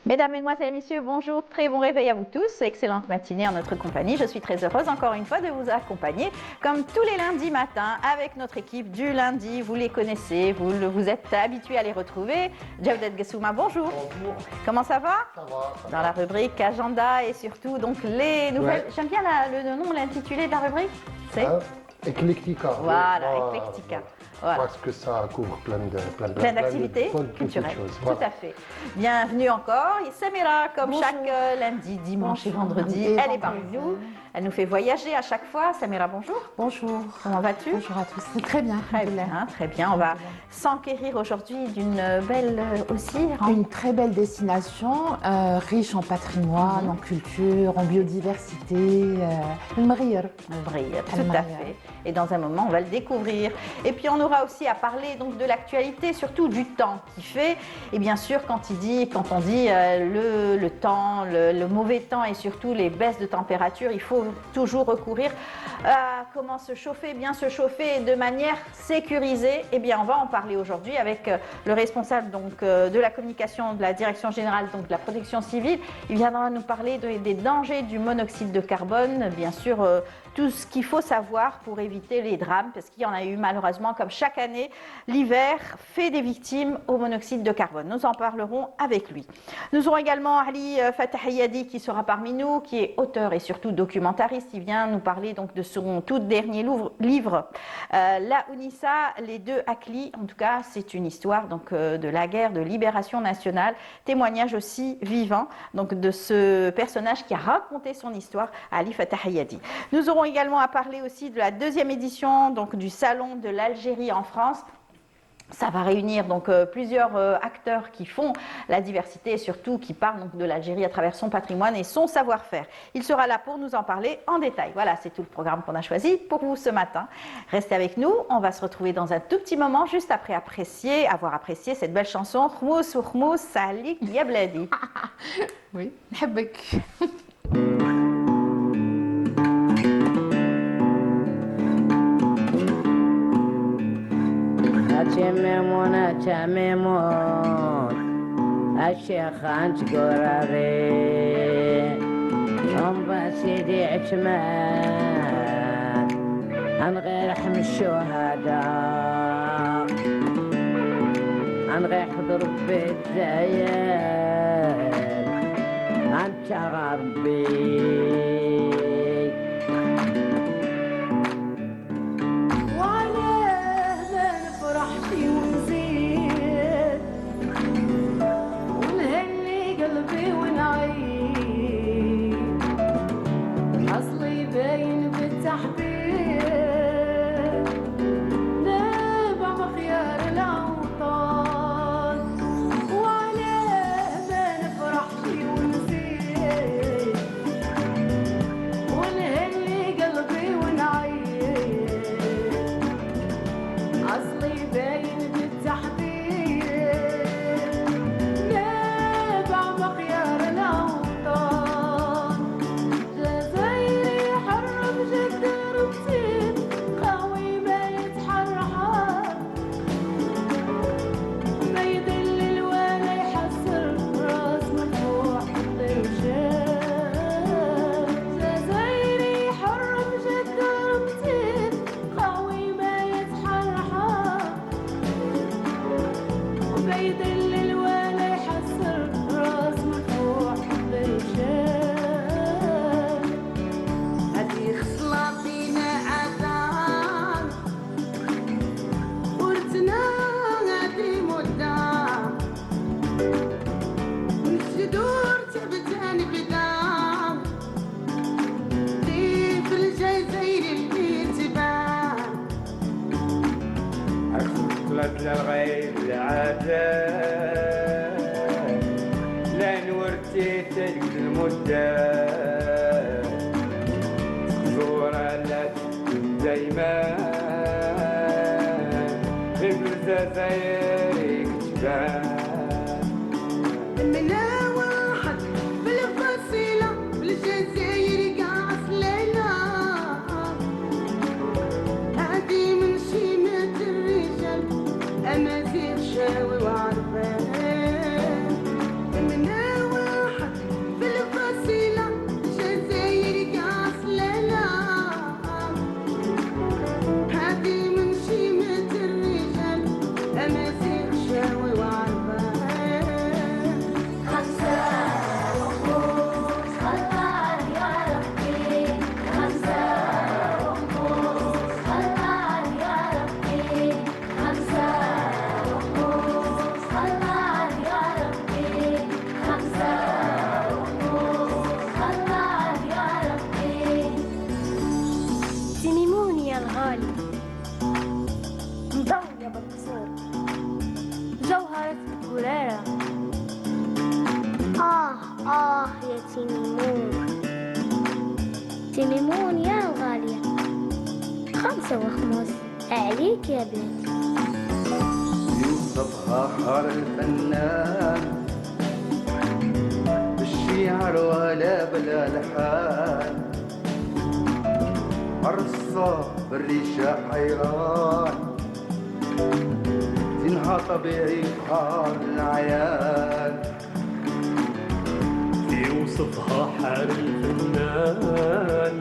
Mesdames, Mesdemoiselles, Messieurs, bonjour, très bon réveil à vous tous, excellente matinée en notre compagnie. Je suis très heureuse encore une fois de vous accompagner comme tous les lundis matins avec notre équipe du lundi. Vous les connaissez, vous êtes habitués à les retrouver. Jawdet Gessouma, bonjour. Bonjour. Comment ça va? Ça va. Dans la rubrique agenda et surtout donc les nouvelles. Ouais. J'aime bien le nom, l'intitulé de la rubrique. C'est Eclectica. Voilà, Ouais, Eclectica. Voilà. Voilà. Parce que ça couvre Plein d'activités culturelles. Tout à fait. Bienvenue encore. Et Samira, comme Bonjour. chaque lundi, dimanche et vendredi, Et elle est parmi nous. Elle nous fait voyager à chaque fois. Samira, bonjour. Bonjour. Comment vas-tu? Bonjour à tous. Très bien. Très bien, très bien. On va s'enquérir aujourd'hui d'une belle aussi. Une très belle destination, riche en patrimoine, en culture, en biodiversité. Le Mrire. Brille, tout Elle à brille. fait. Et dans un moment, on va le découvrir. Et puis, on aura aussi à parler donc de l'actualité, surtout du temps qui fait. Et bien sûr, quand on dit le temps, le mauvais temps et surtout les baisses de température, il faut toujours recourir à comment se chauffer, bien se chauffer de manière sécurisée. Eh bien, on va en parler aujourd'hui avec le responsable donc de la communication de la Direction générale donc de la protection civile. Il viendra nous parler des dangers du monoxyde de carbone, bien sûr. Tout ce qu'il faut savoir pour éviter les drames, parce qu'il y en a eu malheureusement, comme chaque année, l'hiver fait des victimes au monoxyde de carbone. Nous en parlerons avec lui. Nous aurons également Ali Fatahiyadi qui sera parmi nous, qui est auteur et surtout documentariste. Il vient nous parler donc de son tout dernier livre, La Ounissa, les deux Akli. En tout cas, c'est une histoire donc de la guerre de libération nationale, témoignage aussi vivant donc de ce personnage qui a raconté son histoire, Ali Fatahiyadi. Nous aurons également à parler aussi de la deuxième édition donc, du Salon de l'Algérie en France. Ça va réunir donc plusieurs acteurs qui font la diversité et surtout qui parlent donc, de l'Algérie à travers son patrimoine et son savoir-faire. Il sera là pour nous en parler en détail. Voilà, c'est tout le programme qu'on a choisi pour vous ce matin. Restez avec nous, on va se retrouver dans un tout petit moment juste après avoir apprécié cette belle chanson Khmous ou Khmous Salik Ya Bladi. Oui. نحبك. تميمون الشيخ انت قراري ام بسيدي عثمان عن غير حم الشهداء عن غير حضر بالزين انت غربي للغير العجاب لين ورتيت المدة زورة لك دايما في الجزائر كتبان أمازيغ شاوي وعرفان من هوا ليمون يا غالية 5 وخمس عليك يا بنت يوصفها حار الفنان بالشعر ولا بلا لحان عرصة بالريشة حيران زينها طبيعي بحار العيان يوصفها حال الفنان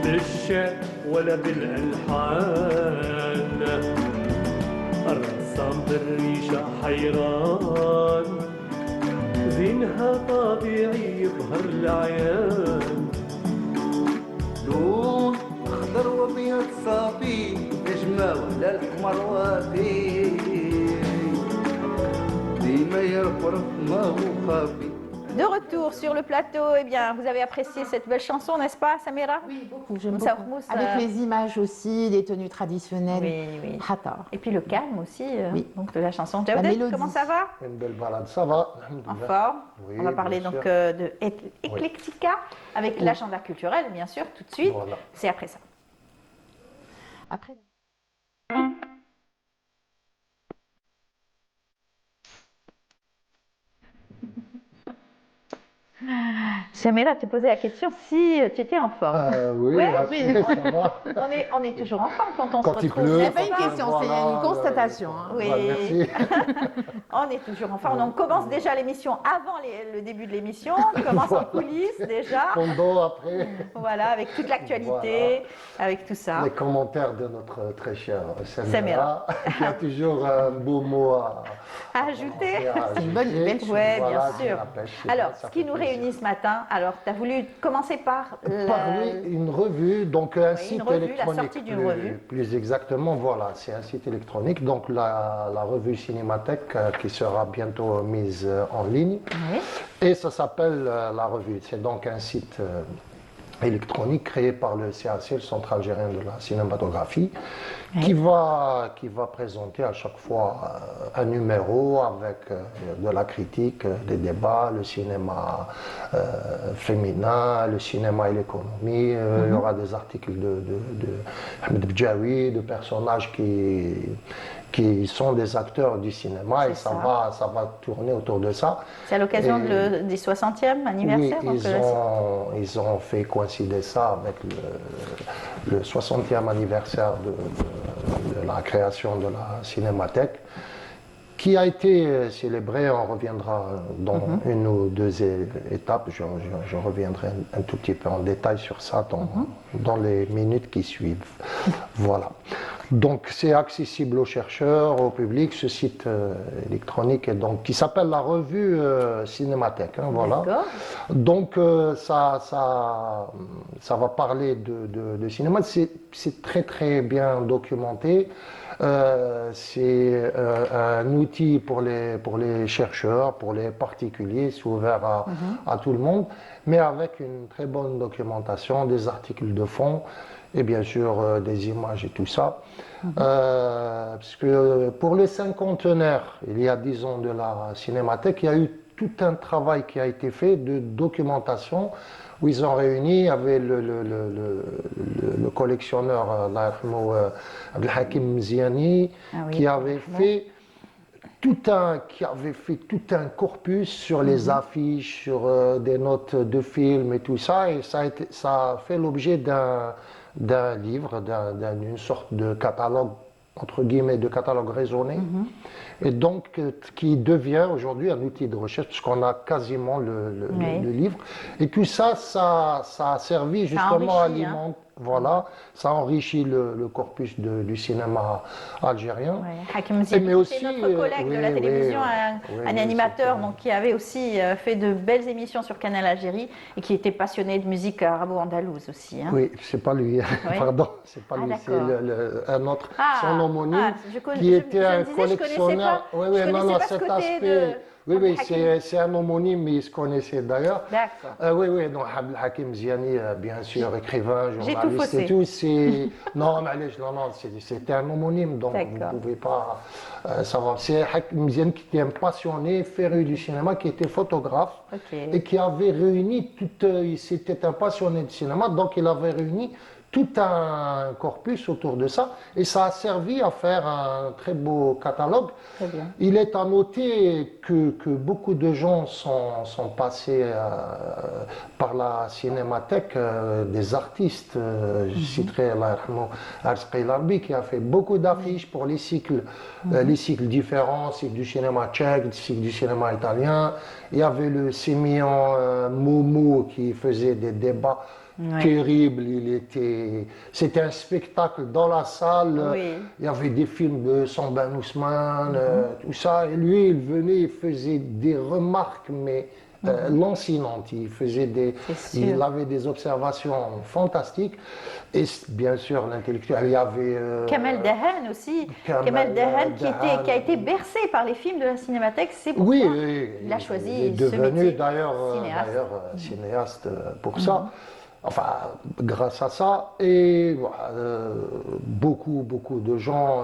بالشعر ولا بالألحان الرسام بالريشة حيران زينها طبيعي يظهر العيان لون اخضر وابيض صافي نجمة ولا الحمر وافي ديما يرفرف ما هو خافي. De retour sur le plateau, eh bien, vous avez apprécié cette belle chanson, n'est-ce pas, Samira? Oui, beaucoup, j'aime Moussa beaucoup. Hormuz, Avec les images aussi, les tenues traditionnelles. Oui, oui. Hatar. Et puis le calme aussi Oui. donc de la chanson. La Jawdet, mélodie. comment ça va? Une belle balade, ça va. En forme. Oui, On va parler bien donc sûr. de Eclectica avec l'agenda culturel, bien sûr, tout de suite. Voilà. C'est après ça. Après. Samira, tu posais la question si tu étais en forme. Oui, Ouais, après, ça va. On est toujours en forme quand on Quand se il retrouve. pleut, C'est pas une question, c'est une constatation. hein. Oui. Voilà, merci. On est toujours en forme. Donc, on commence déjà l'émission avant le début de l'émission. On commence en coulisses déjà. Pendant, après, Voilà, avec toute l'actualité, avec tout ça. les commentaires de notre très cher Samira. Samira, qui a toujours un beau mot à Ajouter. C'est une bonne belle chose. Ouais, Voilà, bien c'est sûr. la pêche, c'est Alors, bien, ça ce qui fait nous plaisir. réunit ce matin, alors, tu as voulu commencer par Parler une revue, donc un une site revue, la électronique. sortie d'une plus, revue. plus exactement, voilà, c'est un site électronique, donc la revue Cinémathèque qui sera bientôt mise en ligne. Oui. Et ça s'appelle la revue. C'est donc un site électronique créé par le CAC, le Centre algérien de la cinématographie, qui va présenter à chaque fois un numéro avec de la critique, des débats, le cinéma féminin, le cinéma et l'économie. Il y aura des articles de Ahmed Bdjaoui, de personnages qui sont des acteurs du cinéma, et C'est ça va tourner autour de ça. C'est à l'occasion Et- du 60e anniversaire. Oui, donc, ils ont fait coïncider ça avec le 60e anniversaire de la création de la Cinémathèque, qui a été célébré. On reviendra dans une ou deux étapes. Je reviendrai un tout petit peu en détail sur ça dans les minutes qui suivent. Voilà. Donc c'est accessible aux chercheurs, au public, ce site électronique, et donc, qui s'appelle la revue Cinémathèque. Hein, voilà. D'accord. Donc ça va parler de cinéma. C'est très très bien documenté. C'est un outil pour les chercheurs, pour les particuliers, c'est ouvert à tout le monde, mais avec une très bonne documentation, des articles de fond et bien sûr des images et tout ça. Parce que pour les cinquantenaires, il y a 10 ans de la Cinémathèque, il y a eu tout un travail qui a été fait de documentation, où ils ont réuni, il y avait le collectionneur Abdelhakim Mziani, Ah oui, qui avait fait tout un corpus sur les affiches, sur des notes de films et tout ça, et ça a fait l'objet d'un livre, d'une sorte de catalogue, entre guillemets, de catalogue raisonné, et donc qui devient aujourd'hui un outil de recherche, puisqu'on a quasiment le livre. Et tout ça, ça a servi justement à enrichit, hein. alimenter, voilà, ça enrichit le corpus du cinéma algérien. Ouais. Hakim Ziani, mais aussi, c'est notre collègue de la oui, télévision, oui, un oui, animateur c'est- donc, qui avait aussi fait de belles émissions sur Canal Algérie et qui était passionné de musique arabo-andalouse aussi. Hein. Oui, c'est pas lui, pardon, c'est pas Ah, lui, c'est d'accord. un autre, son homonyme, je qui était me un disais, je connaissais collectionneur. pas- Oui, je oui, connaissais non, pas ce cet côté aspect, Oui, oui, Hakim. c'est un homonyme, mais ils se connaissaient d'ailleurs. D'accord. Oui, oui, donc Abdel Hakim Ziani, bien sûr, écrivain, J'ai tout journaliste faussé. et tout. Non, معليش, non, non, c'était un homonyme, donc vous ne D'accord. pouvez pas savoir. C'est Hakim Ziani qui était un passionné, féru du cinéma, qui était photographe Ok. et qui avait réuni c'était un passionné de cinéma, donc il avait réuni tout un corpus autour de ça et ça a servi à faire un très beau catalogue. Très bien. Il est à noter que beaucoup de gens sont passés par la cinémathèque, des artistes. Je citerai Allah yarhamou, Arzqi Larbi qui a fait beaucoup d'affiches pour les cycles différents, cycle du cinéma tchèque, cycle du cinéma italien. Il y avait le Sémillon Momo qui faisait des débats terrible, c'était un spectacle dans la salle, Oui. il y avait des films de Samban Ousmane, tout ça, et lui il venait, il faisait des remarques, mais lancinantes, il avait des observations fantastiques, et bien sûr l'intellectuel, il y avait... Kamal Dahan aussi. Kamal Dahan Dahan. qui a été bercé par les films de la Cinémathèque, c'est pour Oui, ça. oui, Il a choisi il est ce devenu métier, d'ailleurs cinéaste pour ça. Enfin, grâce à ça, et voilà, beaucoup de gens.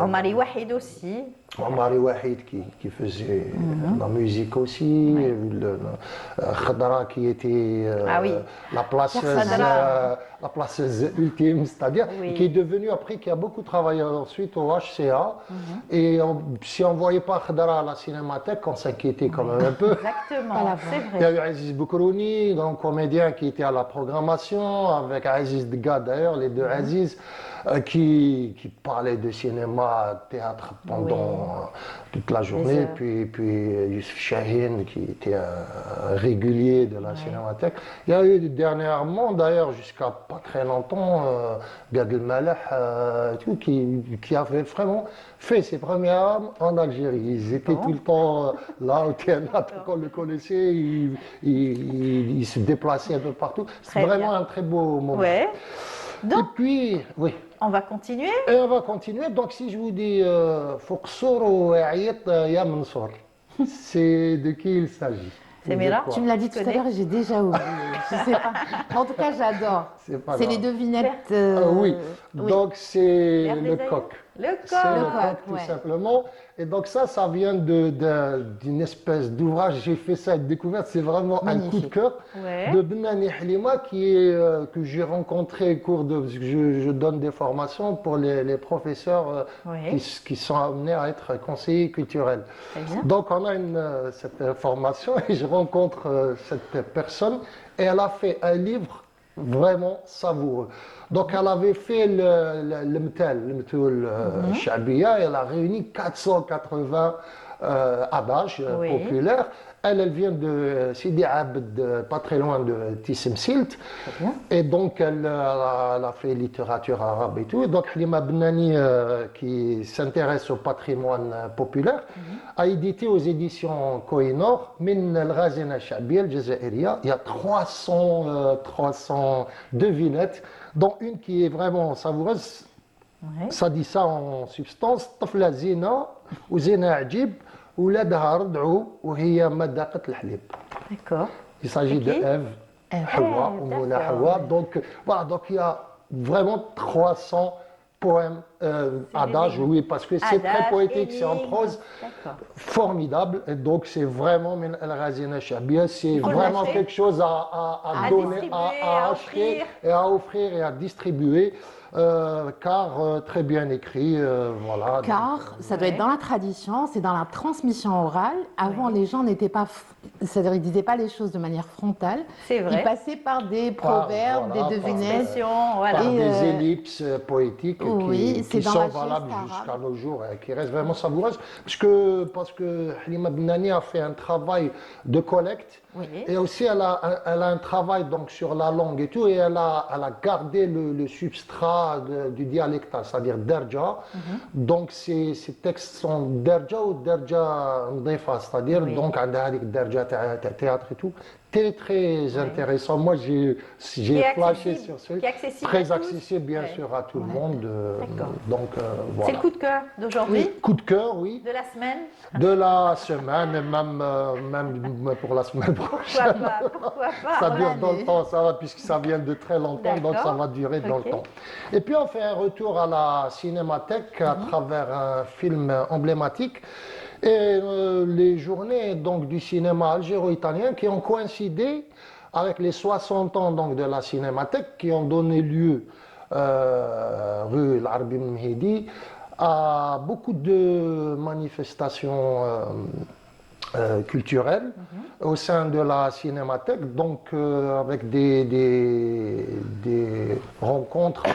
Omar Wahid aussi. Omar Wahid qui faisait la musique aussi, Khadra qui était la placeuse ultime, c'est-à-dire qui est devenu après, qui a beaucoup travaillé ensuite au HCA, et si on ne voyait pas Khadra à la cinémathèque, on s'inquiétait quand même un peu. Exactement, c'est Il y a vrai. eu Aziz Boukrouni, un comédien qui était à la programmation, avec Aziz Dga d'ailleurs, les deux Aziz, qui parlaient de cinéma, théâtre pendant toute la journée. Puis Youssef Chahine, qui était un régulier de la cinémathèque. Il y a eu dernièrement, d'ailleurs, jusqu'à pas très longtemps, Gad El-Maleh, qui avait vraiment fait ses premières armes en Algérie. Ils étaient tout le temps là au théâtre, qu'on le connaissait, ils se déplaçaient un peu partout. C'est vraiment un très beau moment. Ouais. Donc, et puis, oui. On va continuer. Et on va continuer. Donc, si je vous dis Fouqsour ou Ayet Ya Mansour, c'est de qui il s'agit? C'est Mira. Tu me l'as dit tout à l'heure et j'ai déjà oublié. Je sais pas. En tout cas, j'adore. C'est les devinettes. Oui. Donc, c'est le coq. Le C'est le coq. coq, tout simplement. Et donc ça vient d'une espèce d'ouvrage. J'ai fait ça, une découverte. C'est vraiment un coup de cœur de Benani Halima que j'ai rencontré au cours de... Parce que je donne des formations pour les professeurs qui sont amenés à être conseillers culturels. Donc on a cette formation et je rencontre cette personne et elle a fait un livre vraiment savoureux. Donc elle avait fait le Mtoul Shabiya, elle a réuni 480 adages populaires. Elle vient de Sidi Abd, pas très loin de Tissem Silt. Et donc elle a fait littérature arabe et tout. Donc Halima Benani, qui s'intéresse au patrimoine populaire, a édité aux éditions Kohinoor, Min al-Ghazina Shabiya al-Jazairiya. Il y a 300 devinettes, dont une qui est vraiment savoureuse. Ça dit ça en substance. Tafla zina ou zina ajib. D'accord. Il s'agit de Ève, Hawa, Oumouna Hawa. Donc voilà, donc il y a vraiment 300 poèmes, adages, oui, parce que c'est très poétique, c'est en prose, formidable. Et donc c'est vraiment Min al-Ghazina Shabiya, c'est vraiment quelque chose à donner, à acheter et à offrir et à distribuer. Car très bien écrit, voilà. Car ça doit être dans la tradition, c'est dans la transmission orale. Avant, les gens n'étaient pas, c'est-à-dire ils disaient pas les choses de manière frontale. C'est vrai. Ils passaient par des proverbes, des devinettes, par des ellipses poétiques qui sont valables jusqu'à nos jours, qui restent vraiment savoureuses, parce que Halima Benani a fait un travail de collecte. Et aussi, elle a un travail donc, sur la langue et tout, et elle a gardé le substrat du dialectal, c'est-à-dire derja. Donc, ces textes sont derja ou derja ndifa, c'est-à-dire, donc, avec derja théâtre et tout, très très intéressant. Moi, j'ai flashé sur ce qui est accessible très à tous. accessible bien sûr à tout le monde. D'accord. Donc C'est voilà. le coup de cœur d'aujourd'hui, Oui, coup de cœur, oui. de la semaine. De la semaine et même pour la semaine prochaine. Pourquoi pas Ça on dure l'a dans le dit. temps, ça va, puisque ça vient de très longtemps, donc ça D'accord. va durer dans Ok. le temps. Et puis on fait un retour à la cinémathèque à travers un film emblématique et les journées donc, du cinéma algéro-italien qui ont coïncidé avec les 60 ans donc, de la cinémathèque qui ont donné lieu rue l'Arbi Mhidi à beaucoup de manifestations culturelles au sein de la cinémathèque, donc avec des rencontres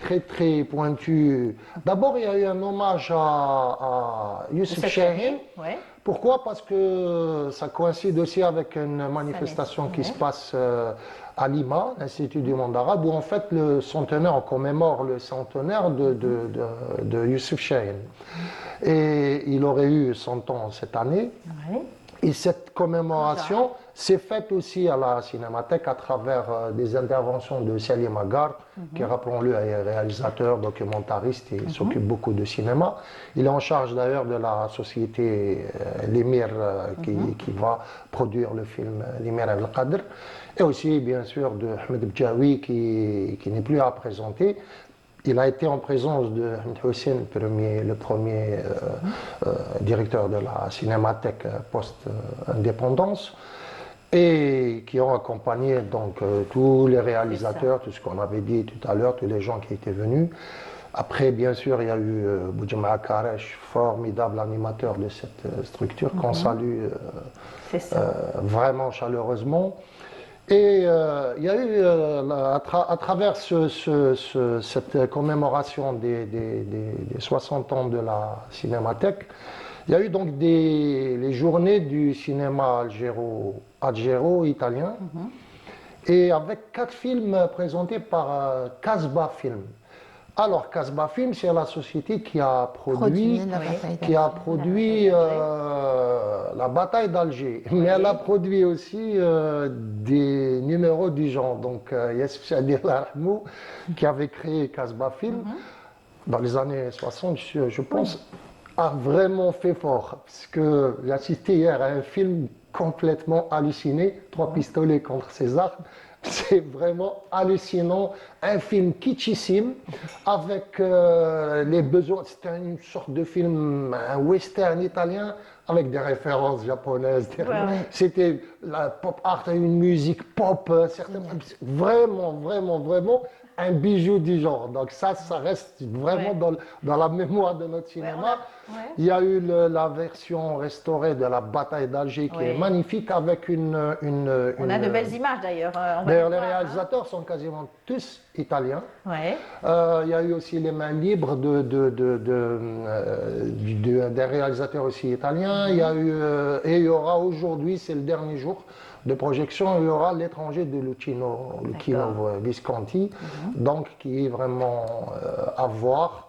très très pointues. D'abord, il y a eu un hommage à Youssef Chahine. Ouais. Pourquoi? Parce que ça coïncide aussi avec une manifestation qui se passe à Lima, l'Institut du monde arabe, où en fait le centenaire, on commémore le centenaire de Youssef Chahine. Et il aurait eu 100 ans cette année. Ouais. Et cette commémoration s'est faite aussi à la Cinémathèque à travers des interventions de Salim Agar, qui, rappelons-le, est réalisateur, documentariste et s'occupe beaucoup de cinéma. Il est en charge d'ailleurs de la société L'émir qui va produire le film L'émir al-Qadr. Et aussi, bien sûr, de Ahmed Bjaoui qui n'est plus à présenter. Il a été en présence de Ahmed Hussein, le premier directeur de la Cinémathèque post-indépendance, et qui ont accompagné donc tous les réalisateurs, tout ce qu'on avait dit tout à l'heure, tous les gens qui étaient venus. Après, bien sûr, il y a eu Boudjama Karesh, formidable animateur de cette structure, qu'on salue vraiment chaleureusement. Et il y a eu, à travers cette commémoration des 60 ans de la Cinémathèque, il y a eu donc les journées du cinéma algéro-italien, et avec 4 films présentés par Casbah Film. Alors, Casbah Film, c'est la société qui a produit la bataille d'Alger. Mais elle a produit aussi des numéros du genre. Donc, Yassif Chadi Rahmou, qui avait créé Casbah Film dans les années 60, je pense, a vraiment fait fort. Parce que j'ai assisté hier à un film complètement halluciné, 3 pistolets contre César. C'est vraiment hallucinant, un film kitschissime avec les besoins, c'était une sorte de film, un western italien avec des références japonaises. C'était la pop art, une musique pop, vraiment un bijou du genre. Donc ça reste vraiment dans la mémoire de notre cinéma. Il y a eu la version restaurée de la bataille d'Alger qui est magnifique avec on a de belles images d'ailleurs. D'ailleurs, les réalisateurs sont quasiment tous italiens. Il y a eu aussi les mains libres des réalisateurs aussi italiens. Il y a eu, et il y aura aujourd'hui, c'est le dernier jour de projection, il y aura L'étranger de Luchino Visconti, donc qui est vraiment à voir.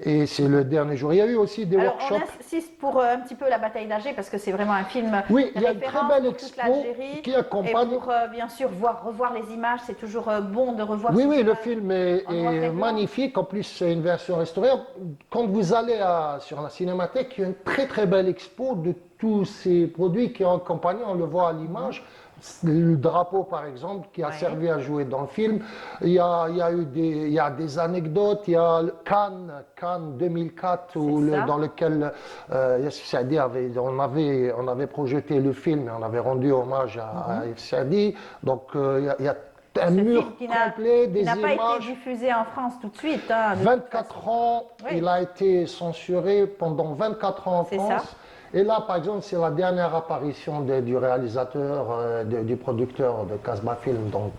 Et c'est le dernier jour. Il y a eu aussi des workshops. On insiste pour un petit peu la bataille d'Alger parce que c'est vraiment un film oui, il y a une très belle pour toute expo l'Algérie. qui accompagne. Et pour bien sûr revoir les images, c'est toujours bon de revoir. Oui, le film est magnifique. En plus, c'est une version restaurée. Quand vous allez sur la Cinémathèque, il y a une très belle expo de tous ces produits qui ont accompagné. On le voit à l'image. Le drapeau, par exemple, qui a servi à jouer dans le film. Il y a des anecdotes. Il y a Cannes 2004, dans lequel Yassif Saadi on avait projeté le film et on avait rendu hommage à Yassif Saadi. Donc, il y a un mur complet, des images. Il n'a pas été diffusé en France tout de suite. 24 ans, il a été censuré pendant 24 ans en France. Et là, par exemple, c'est la dernière apparition du réalisateur, du producteur de Casbah Film, donc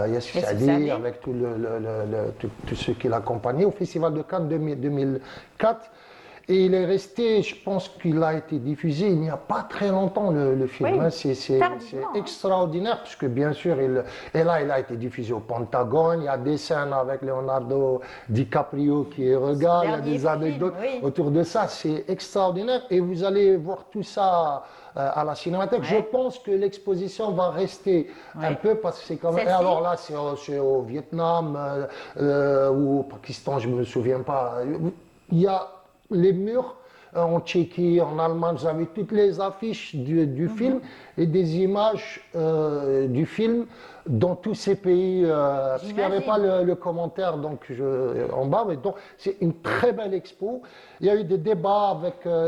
Yassif Saadi, avec tous ceux qui l'accompagnaient au Festival de Cannes 2004. Et il est resté, je pense qu'il a été diffusé il n'y a pas très longtemps, le film. Oui, Hein. C'est tardivement, hein. extraordinaire, parce que bien sûr, et là, il a été diffusé au Pentagone. Il y a des scènes avec Leonardo DiCaprio qui regarde, il y a Dernier des film, anecdotes oui. autour de ça. C'est extraordinaire. Et vous allez voir tout ça à la Cinémathèque. Ouais. Je pense que l'exposition va rester un peu, parce que c'est quand même. Et Celle-ci alors là, c'est au Vietnam ou au Pakistan, je ne me souviens pas. Il y a les murs en Tchéquie, en Allemagne, vous avez toutes les affiches du film et des images du film dans tous ces pays, parce qu'il n'y avait pas le commentaire en bas, mais donc c'est une très belle expo. Il y a eu des débats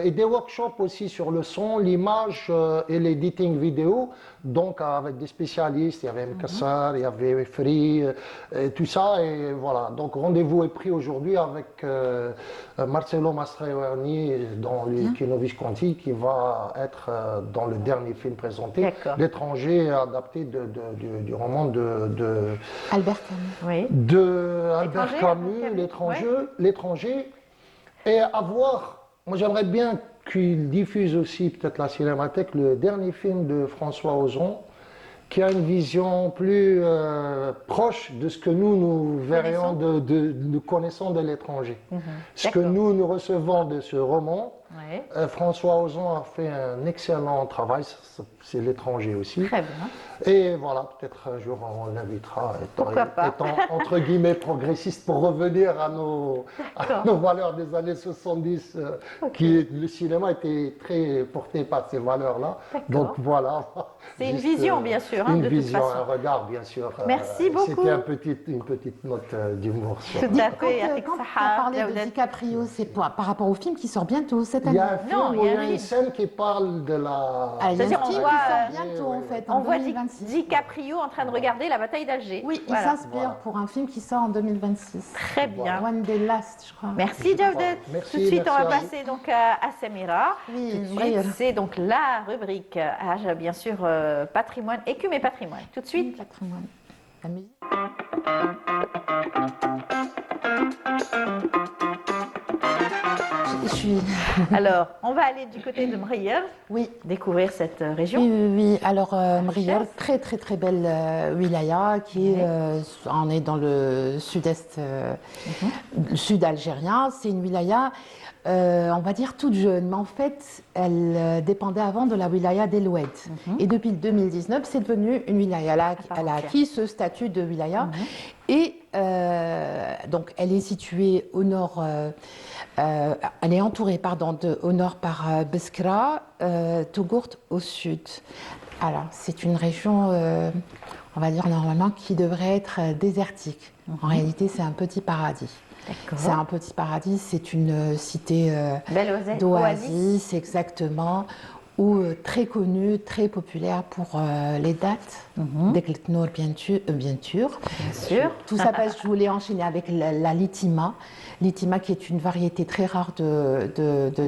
et des workshops aussi sur le son, l'image et l'editing vidéo, donc avec des spécialistes. Il y avait Mkassar, il y avait Free, et tout ça, et voilà. Donc rendez-vous est pris aujourd'hui avec Marcello Mastroianni dans les Kino Visconti, qui va être dans le dernier film présenté, D'accord. L'étranger, adapté du roman de Albert Camus. Oui. Albert L'étranger, Camus, L'étranger. Et à voir, moi j'aimerais bien qu'il diffuse aussi, peut-être la Cinémathèque, le dernier film de François Ozon, qui a une vision plus proche de ce que nous verrions, nous connaissons de l'étranger. Ce que D'accord. nous recevons de ce roman. Ouais. François Ozon a fait un excellent travail, c'est l'étranger aussi. Très bien. Et voilà, peut-être un jour on l'invitera, Pourquoi pas. étant entre guillemets progressiste, pour revenir à nos valeurs des années 70, le cinéma était très porté par ces valeurs-là. Donc voilà. C'est une Juste, vision, bien sûr, hein, une de toute vision, façon. un regard, bien sûr. Merci beaucoup. C'était une petite note d'humour sur. Tout à fait. Quand Avec tu as Sahar, parlé de Daouda. DiCaprio, c'est par rapport au film qui sort bientôt cette Il année. y a un film Non, où il y a un une livre. scène qui parle de la. Ah, il y a un C'est-à-dire, film on qui voit, sort bientôt en fait, On en voit 2026. DiCaprio en train de regarder la bataille d'Alger. Oui, il Voilà. s'inspire pour un film qui sort en 2026. Très bien. One Day Last, je crois. Merci Jawdet. Merci, Tout de suite, on merci va à vous. passer donc à Samira. Oui, Tout de suite, Mrayr. c'est donc la rubrique, bien sûr, patrimoine, écume et patrimoine. Tout de suite. Patrimoine. La musique. Je suis. Alors, on va aller du côté de Mrayr, Oui. découvrir cette région. Oui, oui, oui. Alors, Mrayr, Chaise. très, très, très belle wilaya qui est, on est dans le sud-est, le sud algérien. C'est une wilaya, on va dire toute jeune, mais en fait, elle dépendait avant de la wilaya d'El Oued. Et depuis 2019, c'est devenu une wilaya. Elle a part acquis entière. ce statut de wilaya. Et donc, elle est située au nord. Elle est entourée, au nord par Beskra, Tougourt au sud. Alors, c'est une région, on va dire normalement, qui devrait être désertique. En réalité, c'est un petit paradis. C'est un petit paradis, c'est une cité Belle oasis. d'oasis, exactement, ou très connue, très populaire pour les dates, d'Ekletnour, bien sûr. Bien sûr. Tout ça parce que je voulais enchaîner avec la litima. Litima qui est une variété très rare de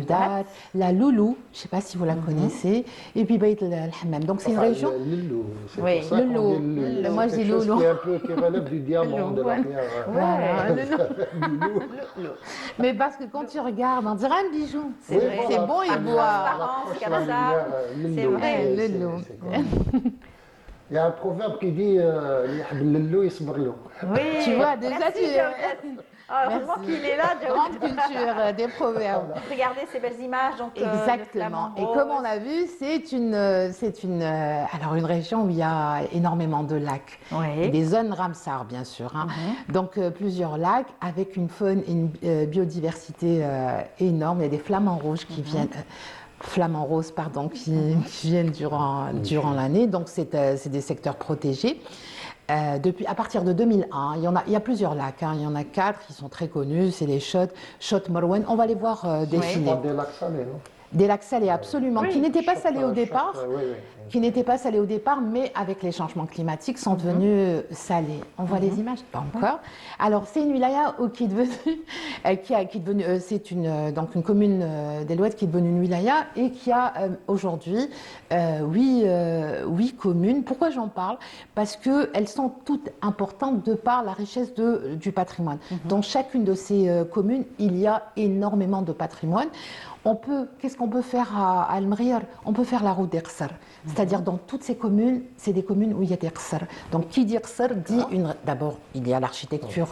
dattes. La loulou, je ne sais pas si vous la connaissez. Et puis Beit el-Hammam. Donc c'est une région. Le loulou, c'est Oui, pour ça le qu'on loulou. dit le loulou. Moi, je C'est dis quelque chose loulou. qui relève du diamant, de la pierre. Voilà, le Mais parce que quand tu regardes, on dirait un bijou. C'est Oui, vrai. voilà. C'est bon et Ah, boire. transparence, L'approche, comme la ça. lumière, C'est loulou, vrai. c'est- Le loulou. c'est quoi. Il y a un proverbe qui dit "Li yahb al-lilou yasbir lahu". Oui. Tu vois, déjà, Merci, tu- Jawdet. Ah, heureusement Merci. qu'il est là, Grande Jawdet. culture des proverbes. Regardez ces belles images. Donc, le Exactement. flamant Et rose. comme on a vu, c'est une région où il y a énormément de lacs. Oui. Et des zones Ramsar, bien sûr. Hein. Donc, plusieurs lacs avec une faune et une biodiversité énorme. Il y a des flamants rouges qui viennent. Flamants roses, pardon, qui viennent durant l'année. Donc, c'est des secteurs protégés. À partir de 2001, il y a plusieurs lacs. Hein. Il y en a 4 qui sont très connus. C'est les Chott Marwan. On va les voir défiler. Pas des lacs salés, non? Des lacs salés, absolument, qui n'étaient pas salés au Chaque- départ. oui, oui. Qui n'étaient pas salés au départ, mais avec les changements climatiques, sont devenus salés. On voit les images? Pas encore. Alors, c'est une wilaya qui est devenue, c'est donc une commune d'El-Oued qui est devenue une wilaya et qui a aujourd'hui 8 communes. Pourquoi j'en parle? Parce qu'elles sont toutes importantes de par la richesse du patrimoine. Dans chacune de ces communes, il y a énormément de patrimoine. Qu'est-ce qu'on peut faire à Al-Mriyar? On peut faire la route des Qsar. C'est-à-dire dans toutes ces communes, c'est des communes où il y a des Qsar. Donc qui dit Qsar dit d'abord, il y a l'architecture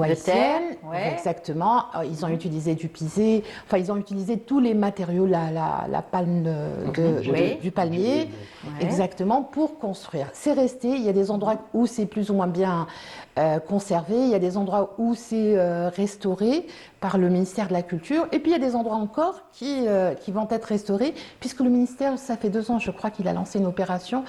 haïtienne, ouais. exactement. Ils ont utilisé du pisé, enfin ils ont utilisé tous les matériaux, la palme Oui. du palmier, exactement, pour construire. C'est resté, il y a des endroits où c'est plus ou moins bien conservé, il y a des endroits où c'est restauré par le ministère de la Culture, et puis il y a des endroits encore qui vont être restaurés, puisque le ministère, ça fait 2 ans, je crois qu'il a lancé une opération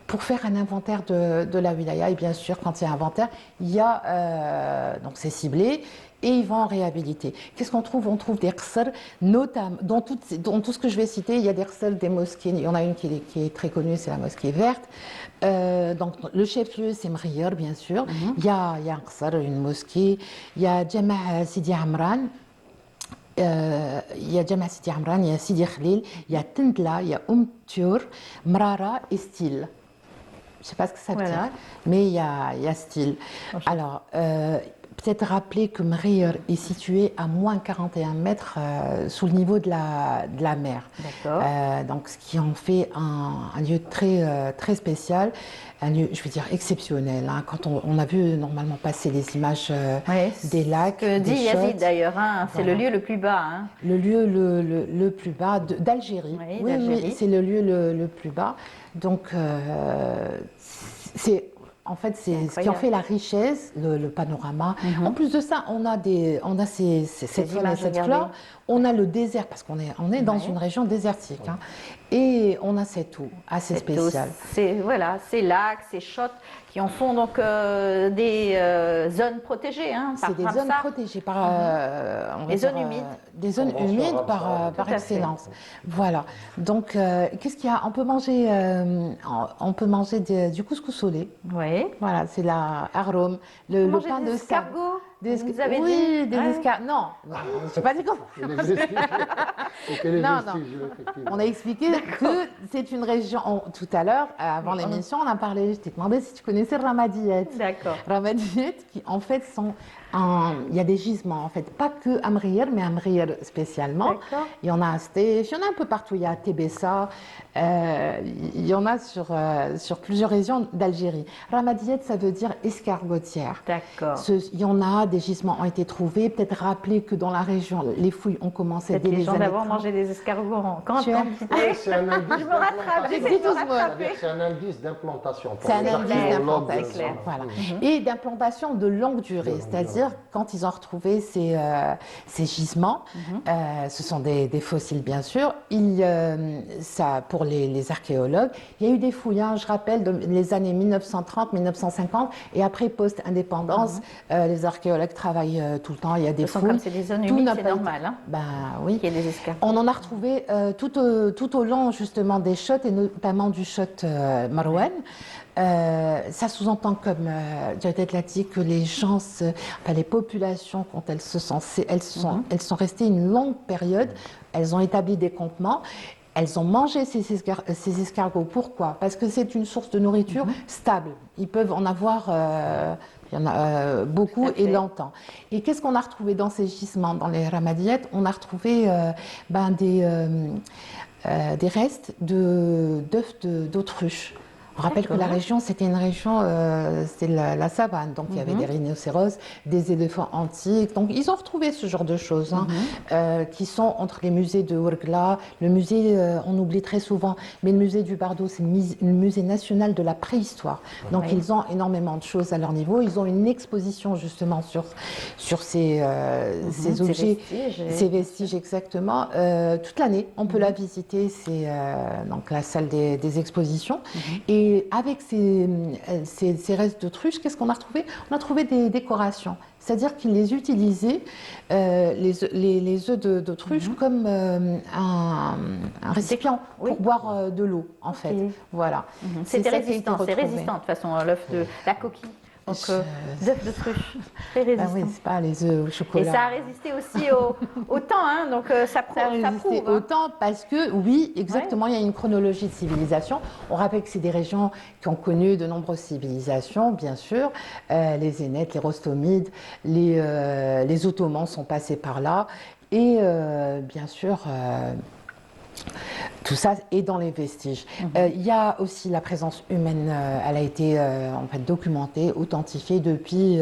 pour faire un inventaire de la wilaya. Et bien sûr, quand il y a un inventaire, il y a, donc c'est ciblé, et ils vont en réhabiliter. Qu'est-ce qu'on trouve? On trouve des qsar, notamment, dans tout ce que je vais citer, il y a des qsar, des mosquées. Il y en a une qui est très connue, c'est la mosquée verte. Donc le chef-lieu, c'est Mriyar, bien sûr. Il y a un qsar, une mosquée. Il y a Jama' Sidi Amran. Il y a Jama' Sidi Amran, il y a Sidi Khalil, il y a Tendla, il y a Tiour, Mrara et Stil. Je ne sais pas ce que ça veut dire, mais il y a Stil. Alors, peut-être rappeler que Mriyar est situé à moins 41 mètres sous le niveau de la mer. D'accord. Donc, ce qui en fait un lieu très spécial, un lieu, je veux dire, exceptionnel. Hein. Quand on a vu normalement passer les images des lacs, que dit des Yazid shots. d'ailleurs, hein, c'est Voilà. le lieu le plus bas. Hein. Le lieu le plus bas d'Algérie. Oui, Oui, d'Algérie. c'est le lieu le plus bas. Donc, c'est ce qui en fait la richesse, le panorama. En plus de ça, on a cette faune et images, cette regardez. flore. On a le désert, parce qu'on est dans une région désertique. Hein. Et on a cette eau assez spéciale. Ces lacs, ces shots qui en font donc des zones protégées. Hein, par C'est des zones Ramsar. protégées par on va Des dire, zones humides. des zones Convention humides Ramsar, par tout à fait. excellence. Voilà. Donc qu'est-ce qu'il y a? On peut manger du couscous au lait. Oui. Voilà, c'est la arôme, le Manger pain des de sable. escargots. Vous avez oui, dit. des Ouais. escargots. Non, je n'ai pas dit qu'on. Les vestiges. C'était les Non, vestiges, effectivement. On a expliqué que c'est une région. Tout à l'heure, avant l'émission, on a parlé. Je t'ai demandé si tu connaissais Ramadiet. D'accord. Ramadiet, qui en fait sont. Il y a des gisements, en fait, pas que à Mriyar, mais à Mriyar spécialement. D'accord. Il y en a à Stef, il y en a un peu partout. Il y a à Tébessa, il y en a sur plusieurs régions d'Algérie. Ramadiet, ça veut dire escargotière. D'accord. Il y en a, des gisements ont été trouvés. Peut-être rappeler que dans la région, les fouilles ont commencé Peut-être dès les les gens années d'avant 30. mangeaient des escargots en grande Tu as- quantité. C'est un indice Je me rattrape, d'implantation. j'essaie de me C'est-à-dire rattraper. que c'est un indice d'implantation. pour C'est un les indice archéologues, d'implantation, clair. voilà. Et d'implantation de longue durée, c'est-à-dire quand ils ont retrouvé ces gisements, ce sont des fossiles bien sûr, pour les archéologues, il y a eu des fouilles, hein, je rappelle, les années 1930, 1950, et après post-indépendance, les archéologues travaillent tout le temps, il y a des De toute façon, fouilles. comme c'est des zones Tout humides, n'a c'est pas été- normal. Hein, Ben oui. qu'il y ait des escargots. On en a retrouvé tout au long justement des shots et notamment du shot Marouane. Ça sous-entend, comme Jawed l'a dit, que les gens, les populations, quand elles sont restées une longue période, elles ont établi des campements. Elles ont mangé ces escargots. Pourquoi? Parce que c'est une source de nourriture stable. Ils peuvent en avoir il y en a beaucoup Tout à fait. et longtemps. Et qu'est-ce qu'on a retrouvé dans ces gisements, dans les Ramadiettes? On a retrouvé des restes d'œufs d'autruche. On rappelle que la région, c'était une région, c'était la savane, donc il y avait des rhinocéros, des éléphants antiques. Donc ils ont retrouvé ce genre de choses qui sont entre les musées de Ouargla, le musée, on oublie très souvent, mais le musée du Bardo, c'est le musée national de la préhistoire. Donc ils ont énormément de choses à leur niveau. Ils ont une exposition justement sur ces objets, ces vestiges exactement. Toute l'année, on peut la visiter. C'est donc la salle des expositions. Et avec ces restes d'autruche, qu'est-ce qu'on a retrouvé? On a trouvé des décorations. c'est-à-dire qu'ils les utilisaient, les œufs d'autruche, comme un récipient Oui. pour boire de l'eau, en fait. Voilà. C'est C'était ça qui a été résistant, c'est retrouvé. résistant de toute façon, l'œuf de la coquille. Donc, d'œuf de truche, très Ben résistant. oui, c'est pas les œufs au Et chocolat. ça a résisté aussi au temps, hein, donc ça Ça a résisté prouve. au temps parce que, oui, exactement, il y a une chronologie de civilisation. On rappelle que c'est des régions qui ont connu de nombreuses civilisations, bien sûr. Les Zénètes, les Rostomides, les Ottomans sont passés par là. Et bien sûr, tout ça est dans les vestiges. Il y a aussi la présence humaine, elle a été en fait documentée, authentifiée depuis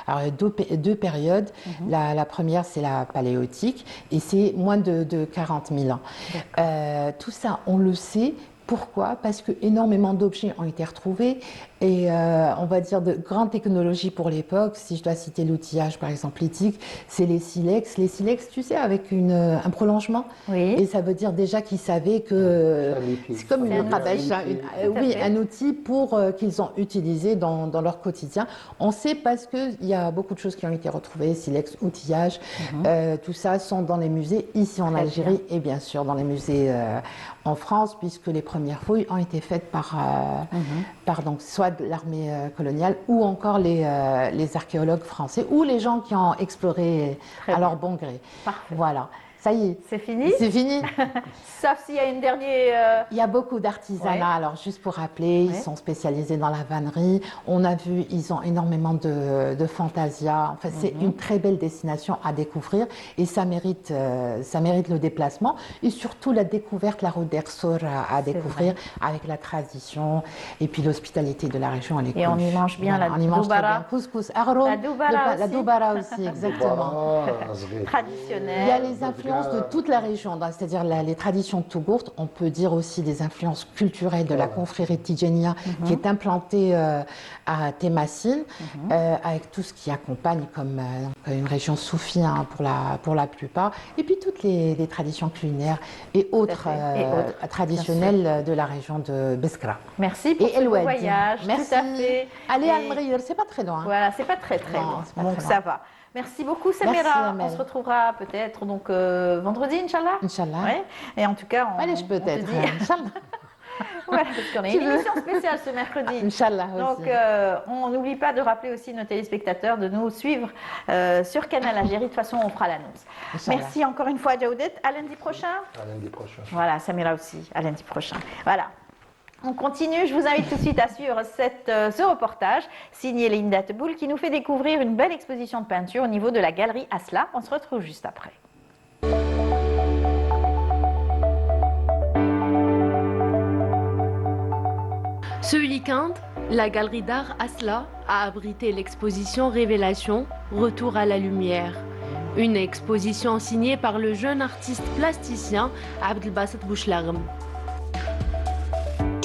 alors, il y a deux périodes. La première, c'est la paléotique, et c'est moins de 40 000 ans. Tout ça, on le sait. Pourquoi? Parce que énormément d'objets ont été retrouvés et on va dire de grandes technologies pour l'époque. Si je dois citer l'outillage par exemple lithique, c'est les silex. Les silex, tu sais, avec un prolongement. Oui. Et ça veut dire déjà qu'ils savaient que c'est comme C'est une un rabèche, outil. oui, fait. un outil pour qu'ils ont utilisé dans leur quotidien. On sait parce qu'il y a beaucoup de choses qui ont été retrouvées, silex, outillage, tout ça sont dans les musées ici en Très Algérie et bien sûr dans les musées en France, puisque les premières fouilles ont été faites par donc, soit de l'armée coloniale ou encore les archéologues français ou les gens qui ont exploré Très à bien. leur bon gré. Parfait. Voilà, ça y est, C'est fini. c'est fini. Sauf s'il y a une dernière. Il y a beaucoup d'artisanat, Ouais. alors juste pour rappeler, ils Ouais. sont spécialisés dans la vannerie. On a vu, ils ont énormément de fantasia. Enfin, c'est une très belle destination à découvrir et ça mérite le déplacement et surtout la découverte, la route d'Ersour à découvrir avec la tradition et puis l'hospitalité de la région. Elle est Et on connue. y mange bien Voilà, la on y mange très doubara. bien. Couscous, arroz, La doubara la aussi. doubara aussi, exactement. Traditionnelle. Il y a les influences de toute la région, c'est-à-dire les traditions de Tougourt. On peut dire aussi des influences culturelles de la confrérie Tidjania qui est implantée à Témassine, avec tout ce qui accompagne comme une région soufie hein, pour la plupart. Et puis toutes les traditions culinaires et autres, fait. Et autres, traditionnelles de la région de Beskra. Merci pour Et ce beau Eloued. voyage. Merci. Tout à fait. Allez Et à Mriyur, c'est pas très loin. Voilà, c'est pas très très Non, loin. c'est pas Donc très ça loin. va. Merci beaucoup Samira. Amel. On se retrouvera peut-être donc vendredi, Inch'Allah. Inch'Allah. Ouais. Et en tout cas, Allez, on peut-être. te dit- Inch'Allah. Voilà, parce qu'on a Tu une veux. émission spéciale ce mercredi. Inch'Allah Donc, aussi. on n'oublie pas de rappeler aussi nos téléspectateurs de nous suivre sur Canal Algérie. De toute façon, on fera l'annonce. Inch'Allah. Merci encore une fois, Jaoudet. À lundi prochain. À lundi prochain. Voilà, Samira aussi. À lundi prochain. Voilà. On continue. Je vous invite tout de suite à suivre ce reportage signé Linda Teboul qui nous fait découvrir une belle exposition de peinture au niveau de la galerie Asla. On se retrouve juste après. Ce week-end, la galerie d'art Asla a abrité l'exposition Révélation, Retour à la lumière. Une exposition signée par le jeune artiste plasticien Abdelbasset Bouchlagm.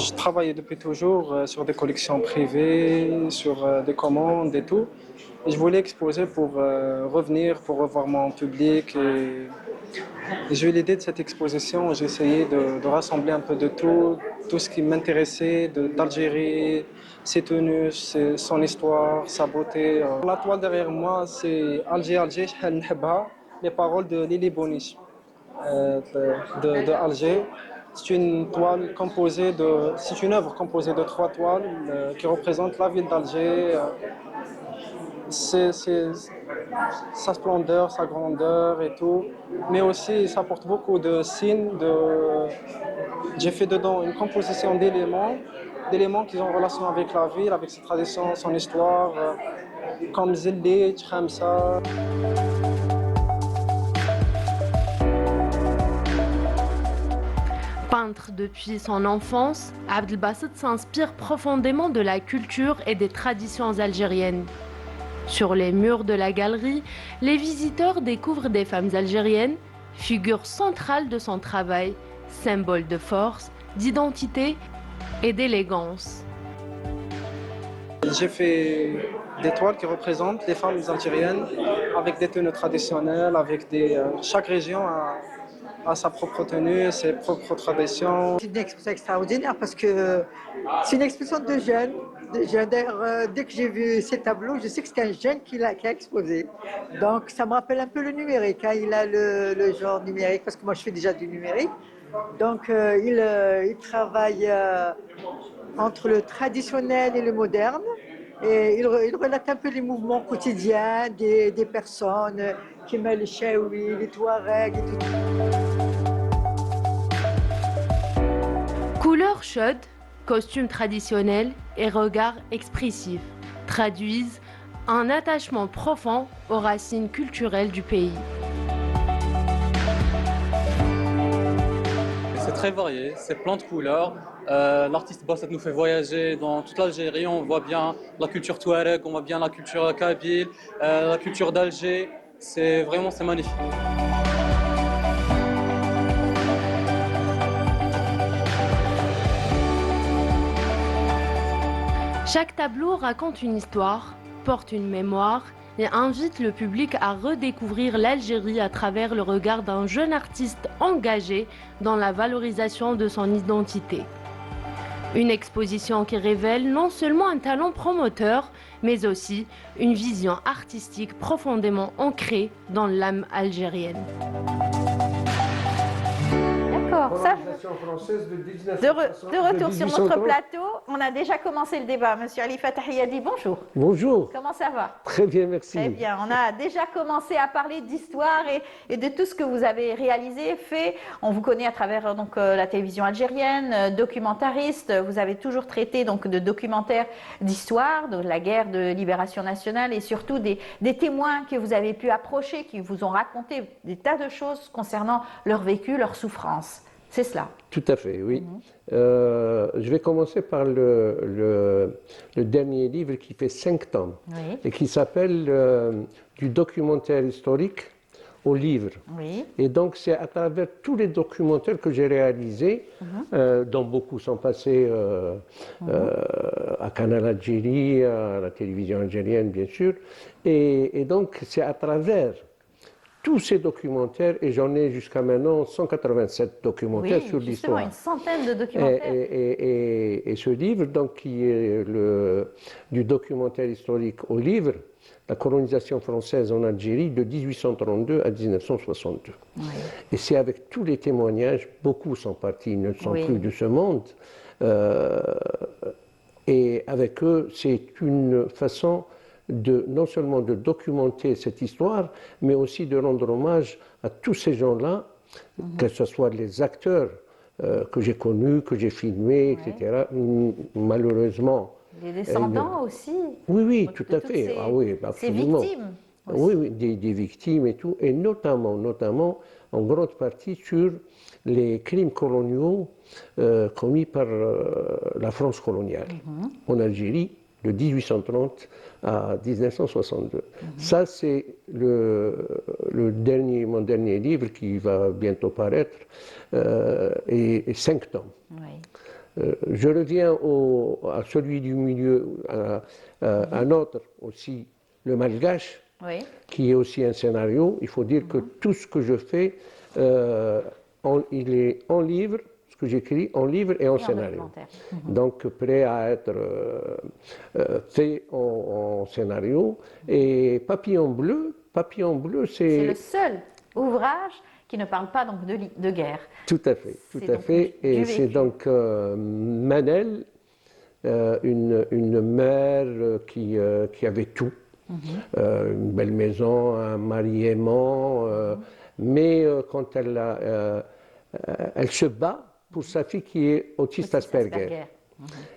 Je travaillais depuis toujours sur des collections privées, sur des commandes et tout. Et je voulais exposer pour revenir, pour revoir mon public. Et j'ai eu l'idée de cette exposition. J'ai essayé de rassembler un peu de tout ce qui m'intéressait d'Algérie, ses tenues, son histoire, sa beauté. La toile derrière moi, c'est Alger, Alger, Shahal Nhabha, les paroles de Lili Boniche de Alger. C'est une toile composée c'est une œuvre composée de 3 toiles qui représentent la ville d'Alger. C'est sa splendeur, sa grandeur et tout, mais aussi ça porte beaucoup de signes. J'ai fait dedans une composition d'éléments qui ont relation avec la ville, avec ses traditions, son histoire, comme Zilli, Tchamsa. Peintre depuis son enfance, Abdelbasset s'inspire profondément de la culture et des traditions algériennes. Sur les murs de la galerie, les visiteurs découvrent des femmes algériennes, figures centrales de son travail, symboles de force, d'identité et d'élégance. J'ai fait des toiles qui représentent les femmes algériennes avec des tenues traditionnelles, avec chaque région a a sa propre tenue, ses propres traditions. C'est une exposition extraordinaire parce que c'est une exposition de jeunes. D'ailleurs, dès que j'ai vu ces tableaux, je sais que c'est un jeune qui a exposé. Donc ça me rappelle un peu le numérique. Hein. Il a le genre numérique parce que moi je fais déjà du numérique. Donc il travaille entre le traditionnel et le moderne. Et il relate un peu les mouvements quotidiens des personnes qui mêlent les Chaouis, les Touaregs et tout. Couleurs chaudes, costumes traditionnels et regards expressifs traduisent un attachement profond aux racines culturelles du pays. C'est très varié, c'est plein de couleurs. L'artiste Bassat nous fait voyager dans toute l'Algérie. On voit bien la culture touareg, on voit bien la culture kabyle, la culture d'Alger. C'est magnifique. Chaque tableau raconte une histoire, porte une mémoire et invite le public à redécouvrir l'Algérie à travers le regard d'un jeune artiste engagé dans la valorisation de son identité. Une exposition qui révèle non seulement un talent promoteur, mais aussi une vision artistique profondément ancrée dans l'âme algérienne. D'accord, ça, Colonisation française de de retour sur notre plateau, on a déjà commencé le débat. Monsieur Ali Fatahiyadi, bonjour. Bonjour. Comment ça va? Très bien, merci. Très bien, on a déjà commencé à parler d'histoire et de tout ce que vous avez réalisé, fait. On vous connaît à travers donc, la télévision algérienne, documentariste. Vous avez toujours traité donc, de documentaires d'histoire, de la guerre de libération nationale et surtout des témoins que vous avez pu approcher, qui vous ont raconté des tas de choses concernant leur vécu, leur souffrance. C'est cela. Tout à fait, oui. Je vais commencer par le dernier livre qui fait 5 tomes et qui s'appelle Du documentaire historique au livre. Oui. Et donc c'est à travers tous les documentaires que j'ai réalisés, dont beaucoup sont passés à Canal Algérie, à la télévision algérienne bien sûr, et donc c'est à travers tous ces documentaires, et j'en ai jusqu'à maintenant 187 documentaires sur l'histoire. Une centaine de documentaires. Et ce livre, donc, qui est du documentaire historique au livre, la colonisation française en Algérie de 1832 à 1962. Oui. Et c'est avec tous les témoignages, beaucoup sont partis, ils ne sont plus de ce monde, et avec eux, c'est une façon non seulement de documenter cette histoire, mais aussi de rendre hommage à tous ces gens-là, que ce soit les acteurs que j'ai connus, que j'ai filmés, etc. Malheureusement. Les descendants aussi. Oui, tout à fait. Ces victimes. Oui, des victimes et tout, et notamment, en grande partie sur les crimes coloniaux commis par la France coloniale en Algérie de 1830 à 1962. Ça, c'est mon dernier livre qui va bientôt paraître, et 5 tomes. Oui. Je reviens à celui du milieu, un autre aussi, le Malgache, qui est aussi un scénario. Il faut dire que tout ce que je fais, il est en livre, ce que j'écris en livre et en scénario. Donc prêt à être fait en scénario. Et Papillon bleu, c'est le seul ouvrage qui ne parle pas donc de guerre. Tout à fait. Et c'est donc Manel, une mère qui avait tout. Une belle maison, un mari aimant, mais quand elle se bat pour sa fille qui est autiste Asperger.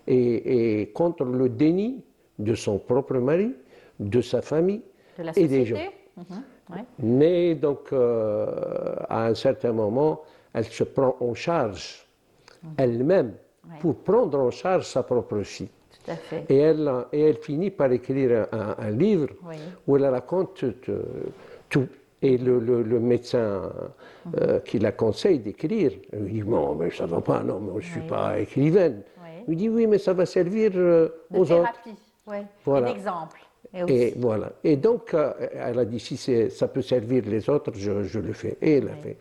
Et contre le déni de son propre mari, de sa famille et des gens. Mais donc, à un certain moment, elle se prend en charge elle-même pour prendre en charge sa propre fille. Tout à fait. Et elle finit par écrire un livre où elle raconte tout. Et le médecin qui la conseille d'écrire, il dit non, mais ça ne va pas, non, mais je ne suis pas écrivaine. Il dit oui, mais ça va servir aux thérapie, autres. Voilà. Un exemple. Et voilà. Et donc, elle a dit si ça peut servir les autres, je le fais. Et elle l'a fait.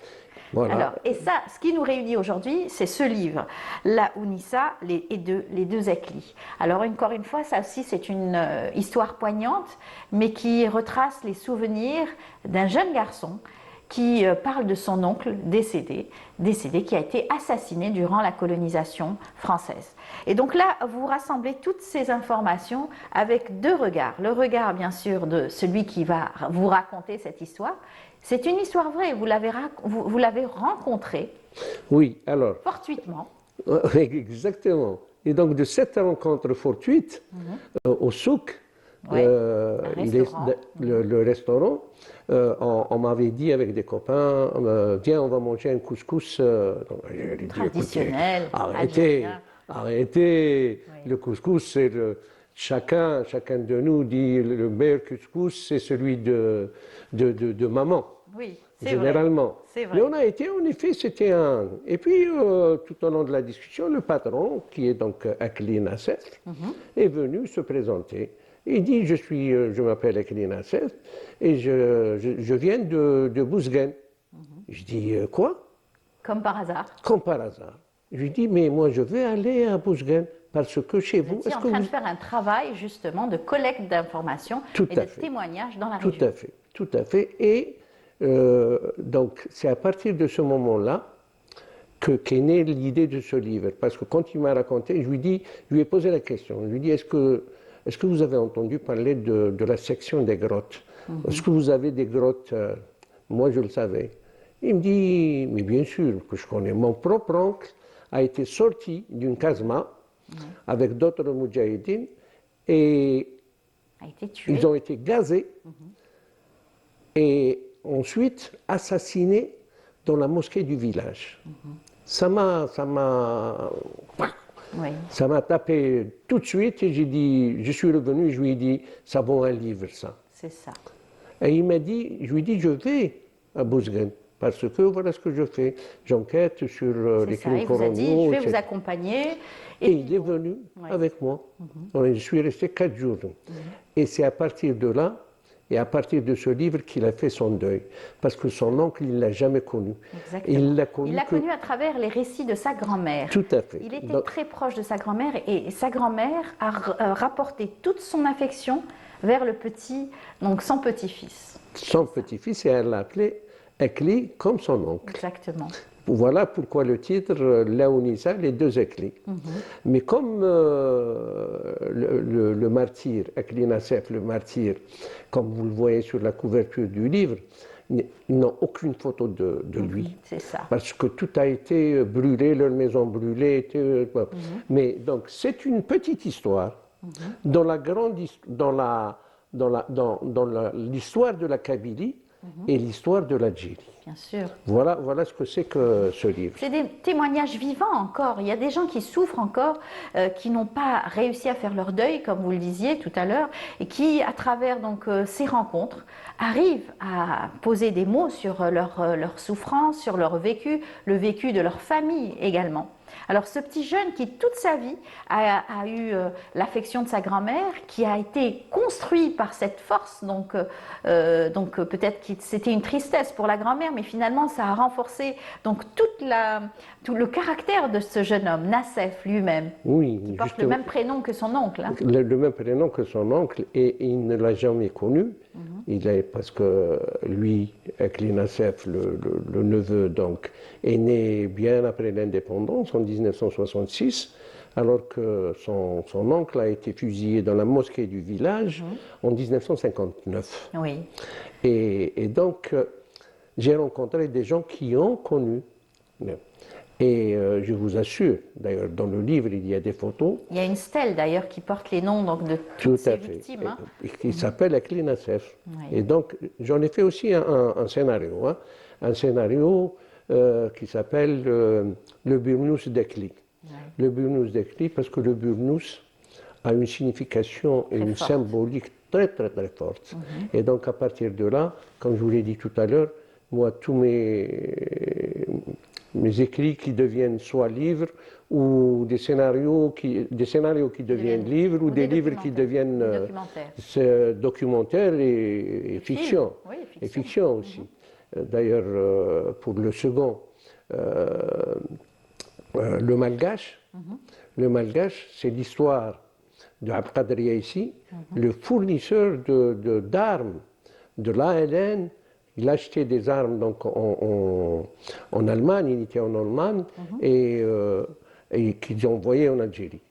Voilà. Alors, et ça, ce qui nous réunit aujourd'hui, c'est ce livre, La Ounissa, les deux Eklis. Alors, encore une fois, ça aussi, c'est une histoire poignante, mais qui retrace les souvenirs d'un jeune garçon qui parle de son oncle décédé, qui a été assassiné durant la colonisation française. Et donc là, vous rassemblez toutes ces informations avec deux regards. Le regard, bien sûr, de celui qui va vous raconter cette histoire. C'est une histoire vraie, vous l'avez rencontré. Oui, alors. Fortuitement. Exactement. Et donc, de cette rencontre fortuite, au souk, le restaurant, on m'avait dit avec des copains, viens, on va manger un couscous traditionnel. Arrêtez. Le couscous, c'est chacun de nous dit le meilleur couscous, c'est celui de maman. Oui, c'est généralement. Vrai. Mais on a été, en effet, c'était un. Et puis, tout au long de la discussion, le patron, qui est donc Akli Nassef, est venu se présenter. Il dit, je m'appelle Akli Nassef et je viens de Bouzguen. Je dis, quoi? Comme par hasard. Comme par hasard. Je lui dis, mais moi, je vais aller à Bouzguen parce que chez vous... Vous étiez en train de faire un travail, justement, de collecte d'informations et de témoignages dans la région. Tout à fait. Et donc, c'est à partir de ce moment-là qu'est née l'idée de ce livre. Parce que quand il m'a raconté, je lui ai posé la question. Je lui ai dit, est-ce que vous avez entendu parler de la section des grottes? Est-ce que vous avez des grottes? Moi, je le savais. Il me dit, mais bien sûr que je connais. Mon propre oncle a été sorti d'une casma avec d'autres moudjahidines et ils ont été gazés et ensuite assassinés dans la mosquée du village. Ça m'a tapé tout de suite et je suis revenu et je lui ai dit, ça vaut un livre ça. C'est ça. Et je lui ai dit, je vais à Bouzguen. Parce que voilà ce que je fais. J'enquête sur les crimes coloniaux. Il vous a dit, je vais vous accompagner. Et il est venu avec moi. Je suis resté 4 jours. Et c'est à partir de là, et à partir de ce livre, qu'il a fait son deuil. Parce que son oncle, il ne l'a jamais connu. Exactement. Il l'a connu à travers les récits de sa grand-mère. Tout à fait. Il était très proche de sa grand-mère et sa grand-mère a rapporté toute son affection vers le petit, donc son petit-fils. Son petit-fils, et elle l'a appelé Ekli comme son oncle. Exactement. Voilà pourquoi le titre, La Ounissa, les deux Ekli. Mais comme le martyr, Akli Nassef, le martyr, comme vous le voyez sur la couverture du livre, ils n'ont aucune photo de lui. C'est ça. Parce que tout a été brûlé, leur maison brûlée. Mais donc, c'est une petite histoire dans l'histoire de la Kabylie et l'histoire de l'Algérie. Bien sûr. Voilà ce que c'est que ce livre. C'est des témoignages vivants encore. Il y a des gens qui souffrent encore, qui n'ont pas réussi à faire leur deuil, comme vous le disiez tout à l'heure, et qui, à travers donc ces rencontres, arrivent à poser des mots sur leur souffrance, sur leur vécu, le vécu de leur famille également. Alors ce petit jeune qui toute sa vie a eu l'affection de sa grand-mère, qui a été construit par cette force, donc peut-être que c'était une tristesse pour la grand-mère, mais finalement ça a renforcé donc tout le caractère de ce jeune homme, Nassef lui-même, qui porte le même prénom que son oncle. Hein. Le même prénom que son oncle, et il ne l'a jamais connu. Parce que lui, Akli Nassef, le neveu, donc, est né bien après l'indépendance, en 1966, alors que son oncle a été fusillé dans la mosquée du village en 1959. Oui. Et donc, j'ai rencontré des gens qui ont connu. Et je vous assure, d'ailleurs, dans le livre, il y a des photos. Il y a une stèle, d'ailleurs, qui porte les noms donc, de toutes ces victimes. Hein. Qui s'appelle Akli Nassef. Oui. Et donc, j'en ai fait aussi un scénario. Hein, un scénario qui s'appelle Le Burnous d'Ekli. Oui. Le Burnous d'Ekli, parce que le Burnous a une signification et une symbolique très, très, très forte. Et donc, à partir de là, comme je vous l'ai dit tout à l'heure, moi, tous mes écrits qui deviennent soit livres ou des scénarios qui deviennent livres ou des livres qui deviennent documentaires et fiction. Oui, et fiction aussi. d'ailleurs pour le second, le malgache. Le malgache, c'est l'histoire de Abdelkader Yaissi, le fournisseur d'armes de l'ALN. Il achetait des armes donc, en Allemagne, il était en Allemagne, et qu'ils envoyaient en Algérie.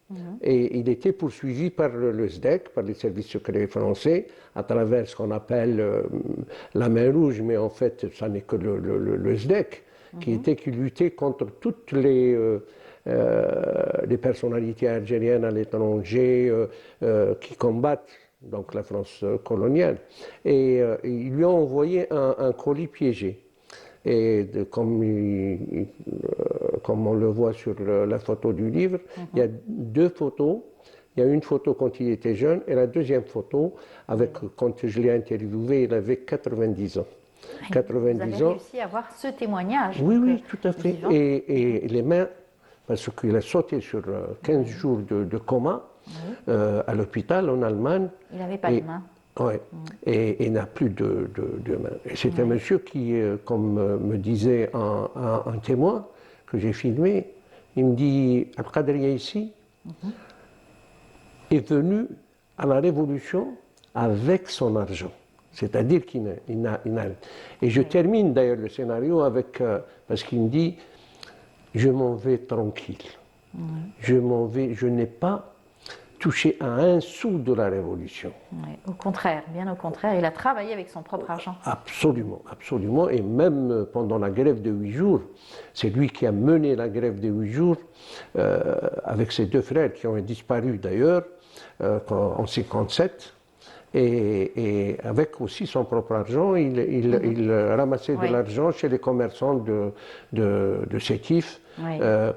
Et il était poursuivi par le SDEC, par les services secrets français, à travers ce qu'on appelle la main rouge, mais en fait, ça n'est que le SDEC, qui luttait contre toutes les personnalités algériennes à l'étranger qui combattent donc la France coloniale. Et ils lui ont envoyé un colis piégé. Et comme on le voit sur la photo du livre, il y a deux photos. Il y a une photo quand il était jeune et la deuxième photo, quand je l'ai interviewé, il avait 90 ans. 90 Vous avez ans. réussi à avoir ce témoignage. Oui, donc, oui, tout à fait. Et les mains, parce qu'il a sauté sur 15 jours de coma à l'hôpital en Allemagne. Il n'avait pas de main. Oui, et il n'a plus de main. Et c'est un monsieur qui, comme me disait un témoin que j'ai filmé, il me dit Abdelkader Yaissi est venu à la Révolution avec son argent. C'est-à-dire qu'il n'a. Et je termine d'ailleurs le scénario avec. Parce qu'il me dit je m'en vais tranquille. Je m'en vais, je n'ai pas touché à un sou de la Révolution. Oui, au contraire, bien au contraire, il a travaillé avec son propre argent. Absolument, absolument. Et même pendant la grève de 8 jours, c'est lui qui a mené la grève de 8 jours avec ses deux frères qui ont disparu d'ailleurs en 1957. Et avec aussi son propre argent, il ramassait de l'argent chez les commerçants de Sétif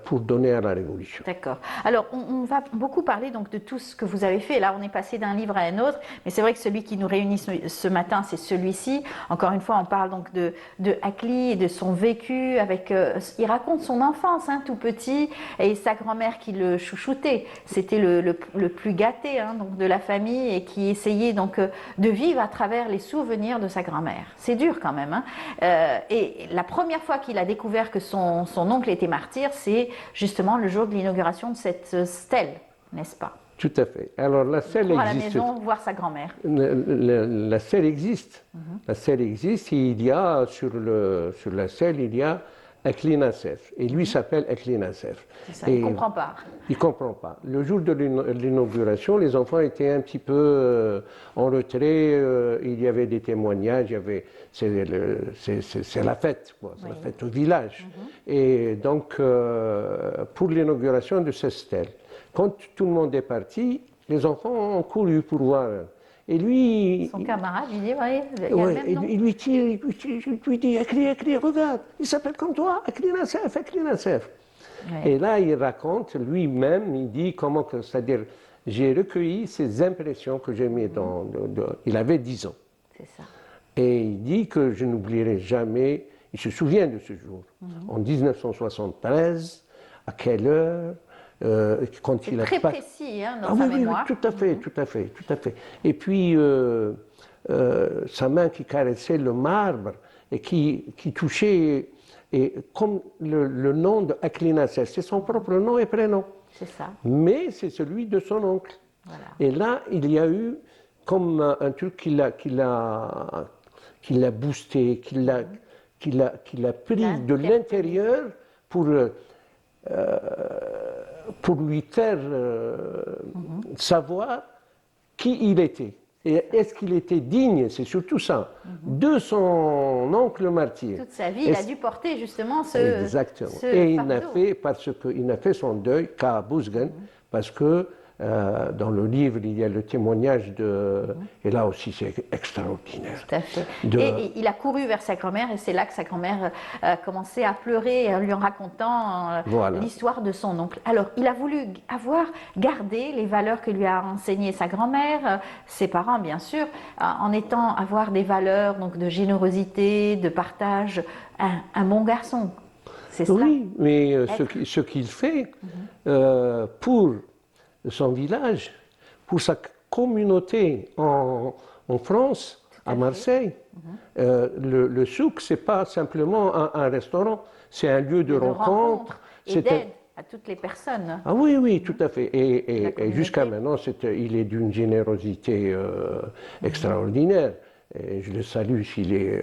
pour donner à la Révolution. D'accord. Alors, on va beaucoup parler donc de tout ce que vous avez fait. Là, on est passé d'un livre à un autre, mais c'est vrai que celui qui nous réunit ce matin, c'est celui-ci. Encore une fois, on parle donc de Akli et de son vécu. Il raconte son enfance, tout petit, et sa grand-mère qui le chouchoutait. C'était le plus gâté donc, de la famille et qui essayait donc de vivre à travers les souvenirs de sa grand-mère. C'est dur quand même. Et la première fois qu'il a découvert que son oncle était martyr, c'est justement le jour de l'inauguration de cette stèle, n'est-ce pas? Tout à fait. Alors la stèle existe. À la maison, voir sa grand-mère. La stèle existe. La stèle existe et il y a sur la stèle, il y a Akli Nasser. Et lui s'appelle Akli Nasser. C'est ça, il ne comprend pas. Il ne comprend pas. Le jour de l'inauguration, les enfants étaient un petit peu en retrait. Il y avait des témoignages. C'est la fête, quoi. C'est la fête au village. Et donc, pour l'inauguration de cette stèle, quand tout le monde est parti, les enfants ont couru pour voir. Et lui... Son camarade, il dit, il y a le même nom. Il lui dit, Akli, regarde, il s'appelle comme toi, Akli Nassef, Akli Nassef. Et là, il raconte lui-même, il dit comment que, c'est-à-dire, j'ai recueilli ces impressions que j'ai mises dans... il avait 10 ans. C'est ça. Et il dit que je n'oublierai jamais, il se souvient de ce jour, en 1973, à quelle heure, quand il a très précis dans sa mémoire. Oui, tout à fait. Et puis, sa main qui caressait le marbre et qui touchait, et comme le nom de Akli Nasser, c'est son propre nom et prénom. C'est ça. Mais c'est celui de son oncle. Voilà. Et là, il y a eu comme un truc qui l'a boosté, qui l'a pris de l'intérieur pour lui faire savoir qui il était. Et est-ce qu'il était digne, c'est surtout ça, de son oncle martyr. Toute sa vie, il a dû porter justement ce Exactement. Et il n'a fait son deuil qu'à Bouzgan, parce que dans le livre, il y a le témoignage de... Et là aussi, c'est extraordinaire. Tout à fait. Et il a couru vers sa grand-mère, et c'est là que sa grand-mère a commencé à pleurer en lui racontant l'histoire de son oncle. Alors, il a voulu garder les valeurs que lui a enseignées sa grand-mère, ses parents, bien sûr, avoir des valeurs donc, de générosité, de partage, un bon garçon. C'est ça. Oui, mais ce qu'il fait pour son village, pour sa communauté en France, à Marseille, Le souk, ce n'est pas simplement un restaurant, c'est un lieu de rencontre. Et d'aide à toutes les personnes. Ah oui, oui, tout à fait. Et jusqu'à maintenant, il est d'une générosité extraordinaire. Et je le salue s'il est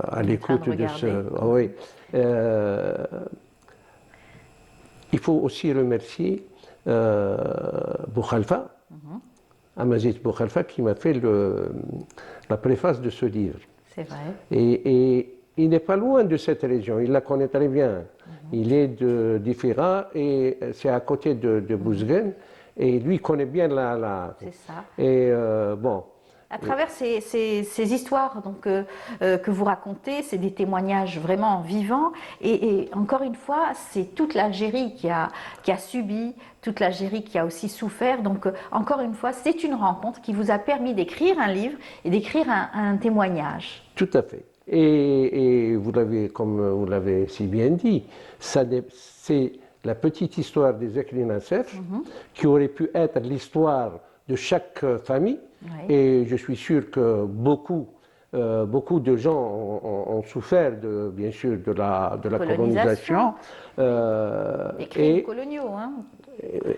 à l'écoute de ce... Ah oui. Il faut aussi remercier Boukhalfa, Amazit Boukhalfa, qui m'a fait la préface de ce livre. C'est vrai. Et il n'est pas loin de cette région, il la connaît très bien. Il est d'Ifira et c'est à côté de Bouzguen. Et lui connaît bien C'est ça. Et bon. À travers ces histoires donc, que vous racontez, c'est des témoignages vraiment vivants. Et encore une fois, c'est toute l'Algérie qui a subi, toute l'Algérie qui a aussi souffert. Donc encore une fois, c'est une rencontre qui vous a permis d'écrire un livre et d'écrire un témoignage. Tout à fait. Et vous l'avez, comme vous l'avez si bien dit, c'est la petite histoire des Zekri Nassef qui aurait pu être l'histoire de chaque famille. Oui. Et je suis sûr que beaucoup de gens ont souffert, bien sûr, de la colonisation. Les crimes coloniaux. Hein.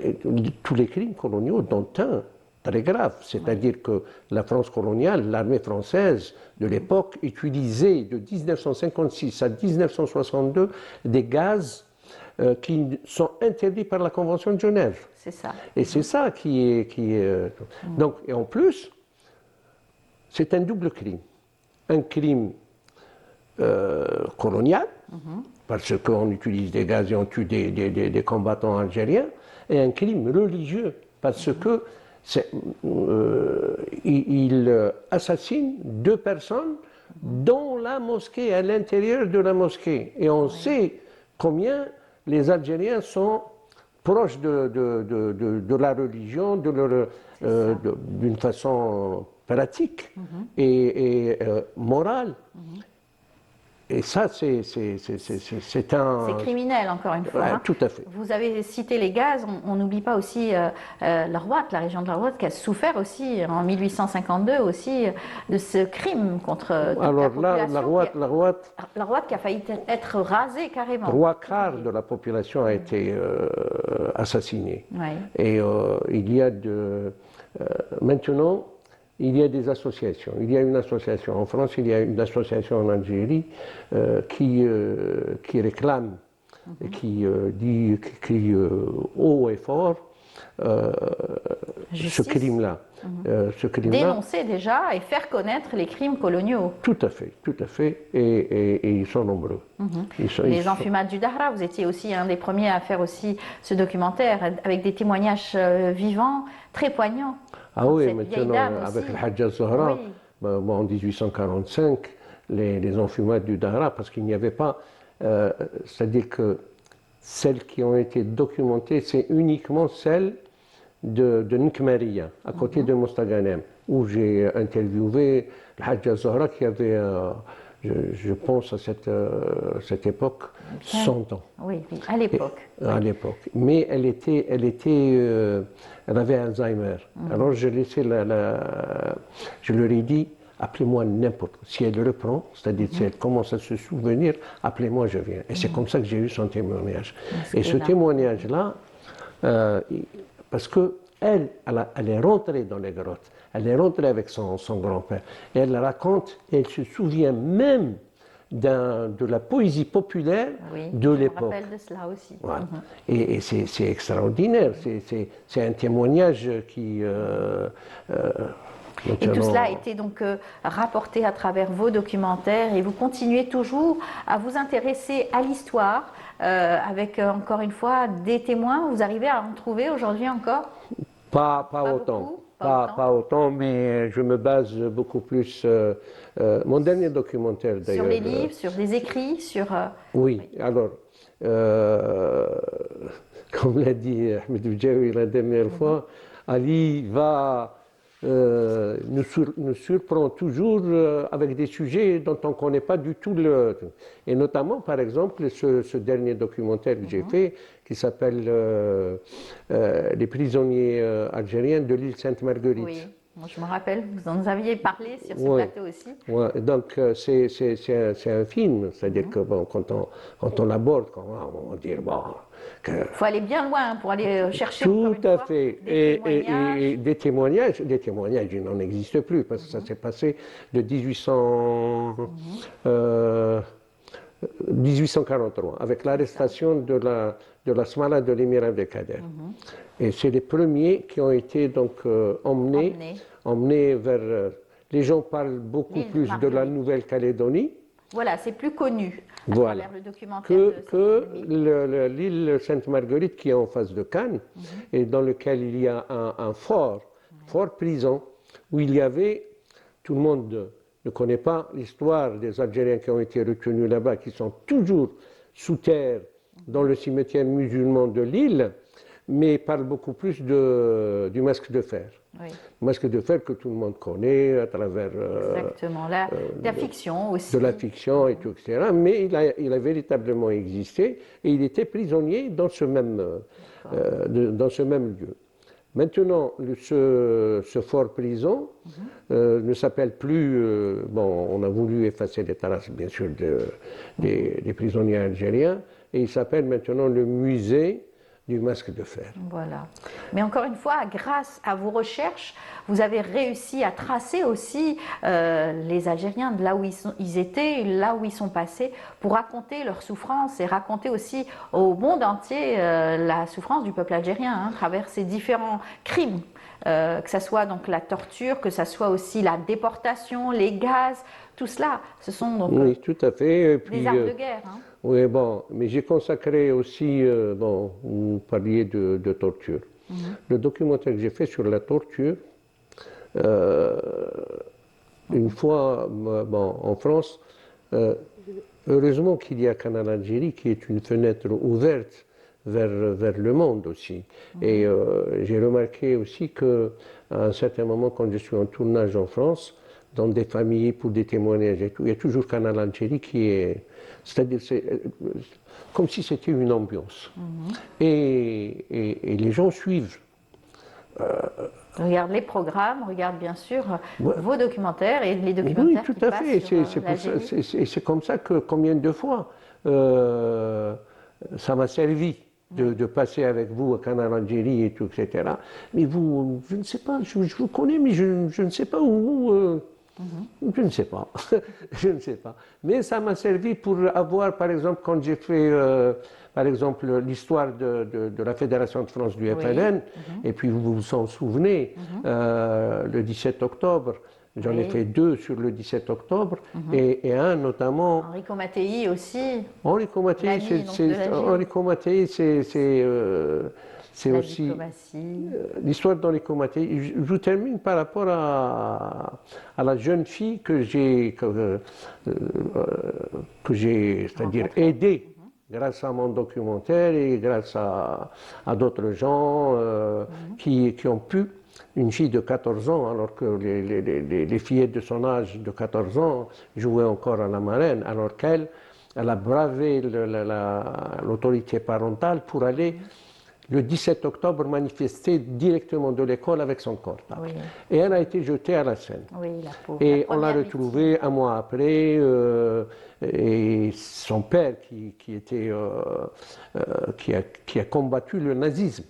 Et tous les crimes coloniaux, dont un très grave. C'est-à-dire que la France coloniale, l'armée française de l'époque, utilisait de 1956 à 1962 des gaz qui sont interdits par la Convention de Genève. C'est ça. Et c'est ça qui est donc, et en plus, c'est un double crime. Un crime colonial, parce qu'on utilise des gaz et on tue des combattants algériens, et un crime religieux, parce que il assassine 2 personnes dans la mosquée, à l'intérieur de la mosquée. Et on sait combien les Algériens sont proches de la religion, d'une façon pratique et morale. Et ça, c'est un... C'est criminel, encore une fois. Ouais, tout à fait. Vous avez cité les gaz, on n'oublie pas aussi la Rouat, la région de la Rouat, qui a souffert aussi, en 1852, aussi, de ce crime contre toute la population. La Rouat qui a failli être rasée carrément. 3/4 de la population a été assassinée. Ouais. Et il y a maintenant... Il y a des associations. Il y a une association en France, il y a une association en Algérie qui réclame, qui crie haut et fort ce crime-là. Dénoncer déjà et faire connaître les crimes coloniaux. Tout à fait, tout à fait. Et ils sont nombreux. Les enfumades du Dahra, vous étiez aussi un des premiers à faire aussi ce documentaire avec des témoignages vivants, très poignants. Ah oui, maintenant, avec le Hadja Zohra, en 1845, les enfumades du Dahra, parce qu'il n'y avait pas... c'est-à-dire que celles qui ont été documentées, c'est uniquement celles de Nkmariya, à côté de Mostaganem, où j'ai interviewé le Hadja Zohra qui avait... Je pense à cette époque, 100 ans. Oui, à l'époque. À l'époque. Mais elle avait Alzheimer. Alors je leur ai dit, appelez-moi n'importe. Si elle reprend, c'est-à-dire si elle commence à se souvenir, appelez-moi, je viens. Et c'est comme ça que j'ai eu son témoignage. Et ce témoignage-là, parce que elle est rentrée dans les grottes. Elle est rentrée avec son grand-père. Et elle raconte, et elle se souvient même de la poésie populaire de l'époque. Je me rappelle de cela aussi. Voilà. Et c'est extraordinaire. C'est un témoignage qui... et tout cela a été donc rapporté à travers vos documentaires et vous continuez toujours à vous intéresser à l'histoire avec encore une fois des témoins. Vous arrivez à en trouver aujourd'hui encore ? Pas autant. Pas autant, mais je me base beaucoup plus. Mon dernier documentaire, d'ailleurs. Sur les livres, sur des écrits, sur. Oui, alors, comme l'a dit Ahmed Boujaoui la dernière fois, Ali nous surprend toujours avec des sujets dont on ne connaît pas du tout Et notamment, par exemple, ce dernier documentaire que j'ai fait, qui s'appelle Les prisonniers algériens de l'île Sainte-Marguerite. Oui, Moi, je me rappelle, vous en aviez parlé sur ce Ouais. plateau aussi. Ouais, donc c'est un film, c'est-à-dire que bon, quand on l'aborde, on va dire bon, que Il faut aller bien loin pour aller chercher tout encore une à fois, fait. des témoignages. Et des témoignages, il n'en existe plus parce que ça s'est passé de 1843 avec l'arrestation de la Smala de l'émirat de Kader. Et c'est les premiers qui ont été donc emmenés vers. Les gens parlent beaucoup L'île plus de la Marguerite. Nouvelle-Calédonie. Voilà, c'est plus connu à Voilà. travers le documentaire Que de l'île Sainte-Marguerite qui est en face de Cannes et dans lequel il y a un fort prison où il y avait, tout le monde ne connaît pas l'histoire des Algériens qui ont été retenus là-bas, qui sont toujours sous terre dans le cimetière musulman de l'île, mais parle beaucoup plus du masque de fer. Oui. Le masque de fer que tout le monde connaît à travers Exactement, la fiction aussi. de la fiction et tout, etc. Mais il a véritablement existé et il était prisonnier dans ce même lieu. Maintenant, ce fort prison ne s'appelle plus. Bon, on a voulu effacer les traces, bien sûr, des prisonniers algériens, et il s'appelle maintenant le musée du masque de fer. Voilà. Mais encore une fois, grâce à vos recherches, vous avez réussi à tracer aussi les Algériens de là où ils étaient, là où ils sont passés, pour raconter leurs souffrances et raconter aussi au monde entier la souffrance du peuple algérien à travers ces différents crimes. Que ce soit donc la torture, que ce soit aussi la déportation, les gaz, tout cela, ce sont donc oui, tout à fait. Et puis, des armes de guerre. Hein. Oui, bon, mais j'ai consacré aussi, bon, vous parliez de torture. Le documentaire que j'ai fait sur la torture, une fois bon, en France, heureusement qu'il y a Canal Algérie qui est une fenêtre ouverte vers le monde aussi. Et j'ai remarqué aussi qu'à un certain moment, quand je suis en tournage en France, dans des familles, pour des témoignages et tout, il y a toujours Canal Algérie qui est... C'est-à-dire, c'est comme si c'était une ambiance. Et les gens suivent. Regarde les programmes, regarde bien sûr vos documentaires et les documentaires oui, tout qui à passent fait. sur l'Algérie. C'est comme ça que combien de fois ça m'a servi de passer avec vous à Canal Algérie et tout, etc. Mais vous, je ne sais pas, je vous connais, mais je ne sais pas où... Je ne sais pas, je ne sais pas. Mais ça m'a servi pour avoir, par exemple, quand j'ai fait, par exemple, l'histoire de la Fédération de France du FLN, et puis vous vous en souvenez, le 17 octobre, j'en ai fait 2 sur le 17 octobre, et un notamment... Enrico Mattei aussi. Enrico Mattei, c'est aussi l'histoire d'Enrico Mattei. Je vous termine par rapport à la jeune fille que j'ai c'est-à-dire aidée grâce à mon documentaire et grâce à d'autres gens qui ont pu, une fille de 14 ans, alors que les fillettes de son âge de 14 ans jouaient encore à la marraine, alors qu'elle a bravé l'autorité parentale pour aller le 17 octobre manifester directement de l'école avec son corps. Oui. Et elle a été jetée à la Seine. Oui, la pauvre. Et on l'a retrouvée un mois après, et son père qui a combattu le nazisme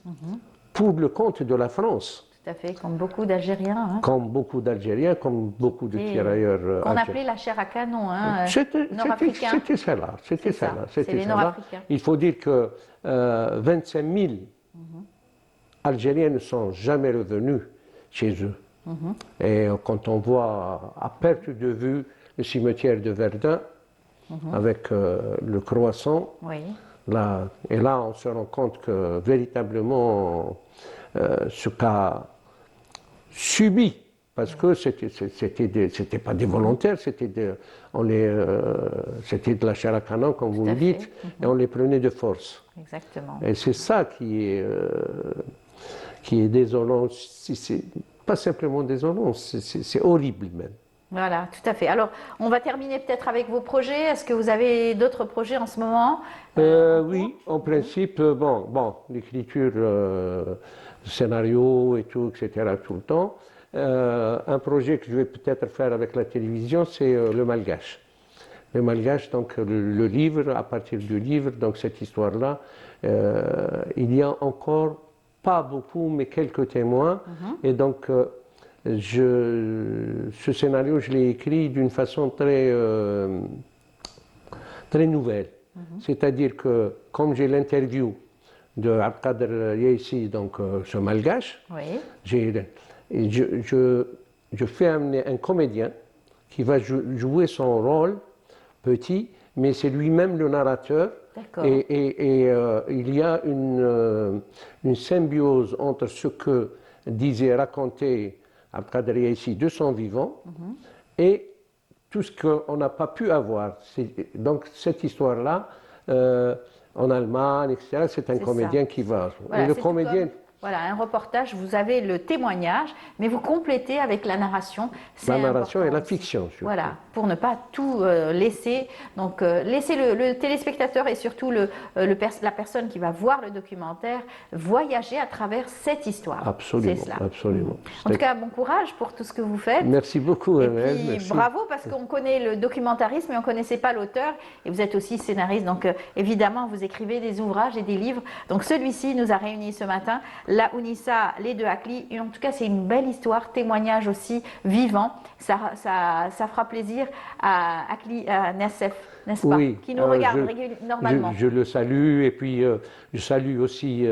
pour le compte de la France. Tout à fait, comme beaucoup d'Algériens. Hein. Comme beaucoup d'Algériens, comme beaucoup de tirailleurs. On appelait la chair à canon, hein, C'était celle-là. C'est les Nord-Africains. Il faut dire que 25 000 Algériens ne sont jamais revenus chez eux. Et quand on voit à perte de vue le cimetière de Verdun, avec le croissant, là on se rend compte que véritablement ce qu'a subi, parce que c'était pas des volontaires, c'était de la chair à canon, comme vous le dites, et on les prenait de force. Exactement. Et c'est ça qui est désolant, pas simplement désolant, c'est horrible même. Voilà, tout à fait. Alors, on va terminer peut-être avec vos projets. Est-ce que vous avez d'autres projets en ce moment? Oui, en principe, bon, l'écriture, le scénario et tout, etc., tout le temps. un projet que je vais peut-être faire avec la télévision, c'est le malgache. Le malgache, donc le livre, à partir du livre, donc cette histoire-là, il y a encore pas beaucoup, mais quelques témoins. Et donc, ce scénario, je l'ai écrit d'une façon très nouvelle. C'est-à-dire que, comme j'ai l'interview de Abdelkader Yaissi, donc ce malgache, je fais amener un comédien qui va jouer son rôle petit, mais c'est lui-même le narrateur. Et il y a une symbiose entre ce que disait, racontait Abdelkader Yaissi de son vivant et tout ce qu'on n'a pas pu avoir. Donc cette histoire-là, en Allemagne, etc., c'est un comédien qui va. Voilà, et le comédien. Voilà, un reportage, vous avez le témoignage, mais vous complétez avec la narration. La narration et la fiction, surtout. Voilà, pour ne pas tout laisser. Donc, laisser le téléspectateur et surtout la personne qui va voir le documentaire voyager à travers cette histoire. Absolument, c'est cela. absolument. En tout cas, bon courage pour tout ce que vous faites. Merci beaucoup, Emel. Et puis, bravo, parce qu'on connaît le documentarisme, mais on ne connaissait pas l'auteur. Et vous êtes aussi scénariste, donc évidemment, vous écrivez des ouvrages et des livres. Donc, celui-ci nous a réunis ce matin. La Ounissa, les deux Akli, et en tout cas c'est une belle histoire, témoignage aussi vivant, ça fera plaisir à Akli, à Nassef, n'est-ce pas, qui nous regarde normalement. Je le salue, et puis je salue aussi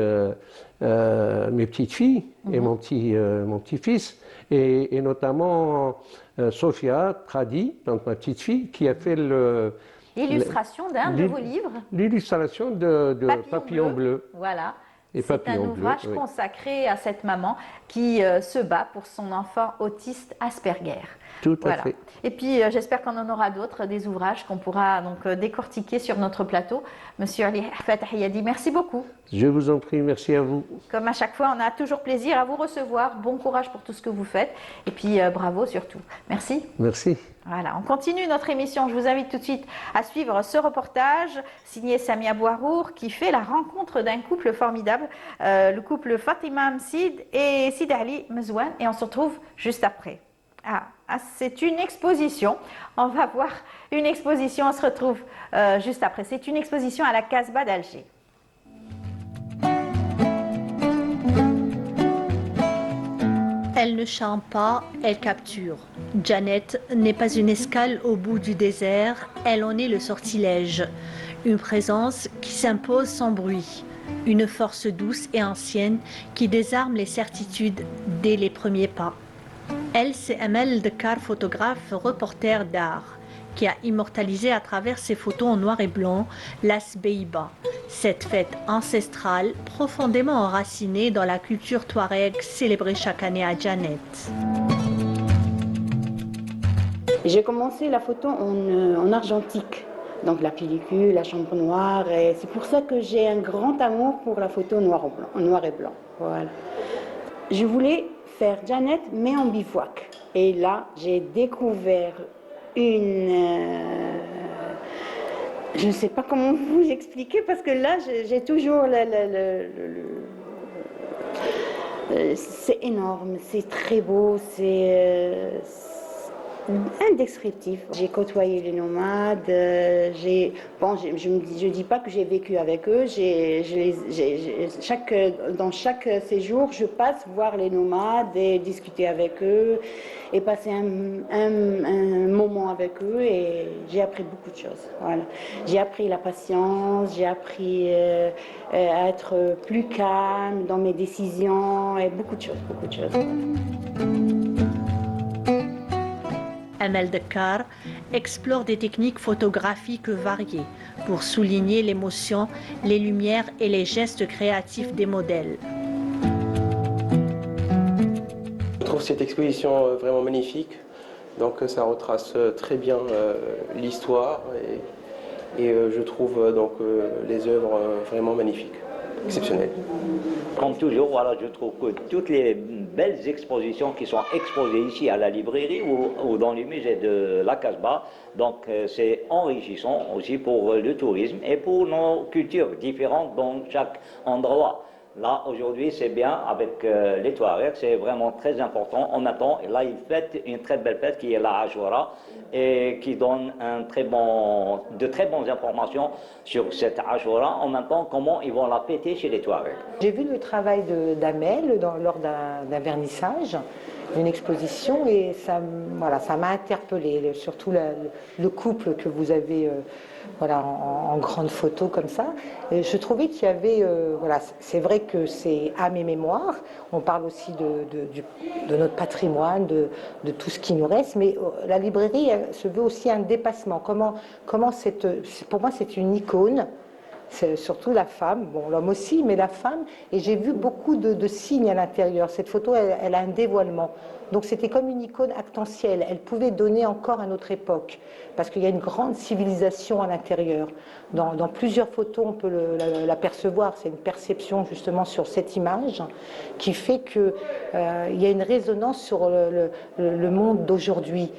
mes petites filles et mon petit-fils, et notamment Sophia Tradi, donc ma petite fille, qui a fait l'illustration d'un de vos livres. L'illustration de Papillon bleu. Voilà. C'est un ouvrage consacré à cette maman qui se bat pour son enfant autiste Asperger. Tout à fait. Et puis j'espère qu'on en aura d'autres, des ouvrages qu'on pourra donc décortiquer sur notre plateau. Monsieur Ali Fatah Yadi, merci beaucoup. Je vous en prie, merci à vous. Comme à chaque fois, on a toujours plaisir à vous recevoir. Bon courage pour tout ce que vous faites. Et puis bravo surtout. Merci. Merci. Voilà, on continue notre émission. Je vous invite tout de suite à suivre ce reportage signé Samia Bouarour qui fait la rencontre d'un couple formidable, le couple Fatima Msid et Sid Ali Mezouane. Et on se retrouve juste après. C'est une exposition. On va voir une exposition. On se retrouve juste après. C'est une exposition à la Casbah d'Alger. Elle ne chante pas, elle capture. Janet n'est pas une escale au bout du désert, elle en est le sortilège. Une présence qui s'impose sans bruit. Une force douce et ancienne qui désarme les certitudes dès les premiers pas. Elle, c'est Amel Dekar, photographe, reporter d'art, qui a immortalisé à travers ses photos en noir et blanc l'As Beiba, cette fête ancestrale profondément enracinée dans la culture touareg célébrée chaque année à Janet. J'ai commencé la photo en argentique, donc la pellicule, la chambre noire, et c'est pour ça que j'ai un grand amour pour la photo en noir et blanc. Voilà. Je voulais faire Janet mais en bivouac, et là j'ai découvert je ne sais pas comment vous expliquer parce que là j'ai toujours c'est énorme, c'est très beau, c'est indescriptif. J'ai côtoyé les nomades, je dis pas que j'ai vécu avec eux, dans chaque séjour, je passe voir les nomades et discuter avec eux et passer un moment avec eux et j'ai appris beaucoup de choses. Voilà. J'ai appris la patience, j'ai appris à être plus calme dans mes décisions et beaucoup de choses. Amel Dekar explore des techniques photographiques variées pour souligner l'émotion, les lumières et les gestes créatifs des modèles. Je trouve cette exposition vraiment magnifique. Donc ça retrace très bien l'histoire et je trouve donc les œuvres vraiment magnifiques, exceptionnelles. Comme toujours, voilà, je trouve que toutes les belles expositions qui sont exposées ici à la librairie ou dans les musées de la Casbah, donc c'est enrichissant aussi pour le tourisme et pour nos cultures différentes dans chaque endroit. Là, aujourd'hui, c'est bien avec les Touaregs, c'est vraiment très important. En même temps, là, ils fêtent une très belle fête qui est la Ashura et qui donne de très bonnes informations sur cette Ashura. En même temps, comment ils vont la fêter chez les Touaregs. J'ai vu le travail d'Amel lors d'un vernissage, d'une exposition, et ça m'a interpellée, surtout le couple que vous avez en grande photo comme ça. Et je trouvais qu'il y avait, c'est vrai que c'est âme et mémoire, on parle aussi de notre patrimoine, de tout ce qui nous reste, mais la librairie se veut aussi un dépassement. Pour moi c'est une icône. C'est surtout la femme, bon l'homme aussi, mais la femme, et j'ai vu beaucoup de signes à l'intérieur. Cette photo, elle a un dévoilement. Donc c'était comme une icône actentielle, elle pouvait donner encore à notre époque, parce qu'il y a une grande civilisation à l'intérieur. Dans plusieurs photos, on peut l'apercevoir, c'est une perception justement sur cette image, qui fait qu'il y a une résonance sur le monde d'aujourd'hui.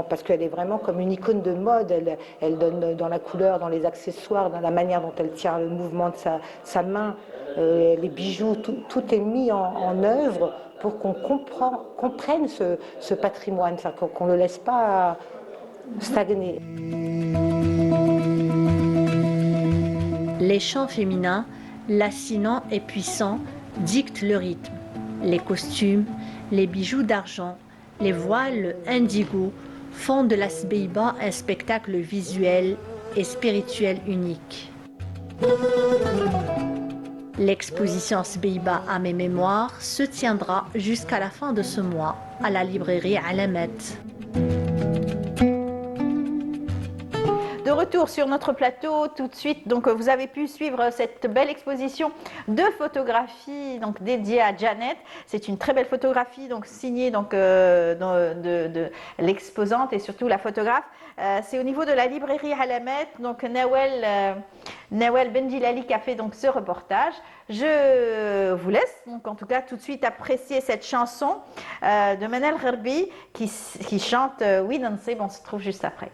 Parce qu'elle est vraiment comme une icône de mode, elle donne dans la couleur, dans les accessoires, dans la manière dont elle tient le mouvement de sa main, les bijoux, tout est mis en œuvre pour qu'on comprenne ce patrimoine, qu'on ne le laisse pas stagner. Les chants féminins, lancinants et puissants, dictent le rythme. Les costumes, les bijoux d'argent, les voiles indigo font de la Sbeiba un spectacle visuel et spirituel unique. L'exposition Sbeiba à mes mémoires se tiendra jusqu'à la fin de ce mois à la librairie Alamet. De retour sur notre plateau tout de suite, donc vous avez pu suivre cette belle exposition de photographies donc dédiée à Janet. C'est une très belle photographie donc signée donc de l'exposante et surtout la photographe. C'est au niveau de la librairie Alamet, donc Nawel Benjilali qui a fait donc ce reportage. Je vous laisse donc en tout cas tout de suite apprécier cette chanson de Manal Gherbi qui chante Oui Nansib. On se trouve juste après.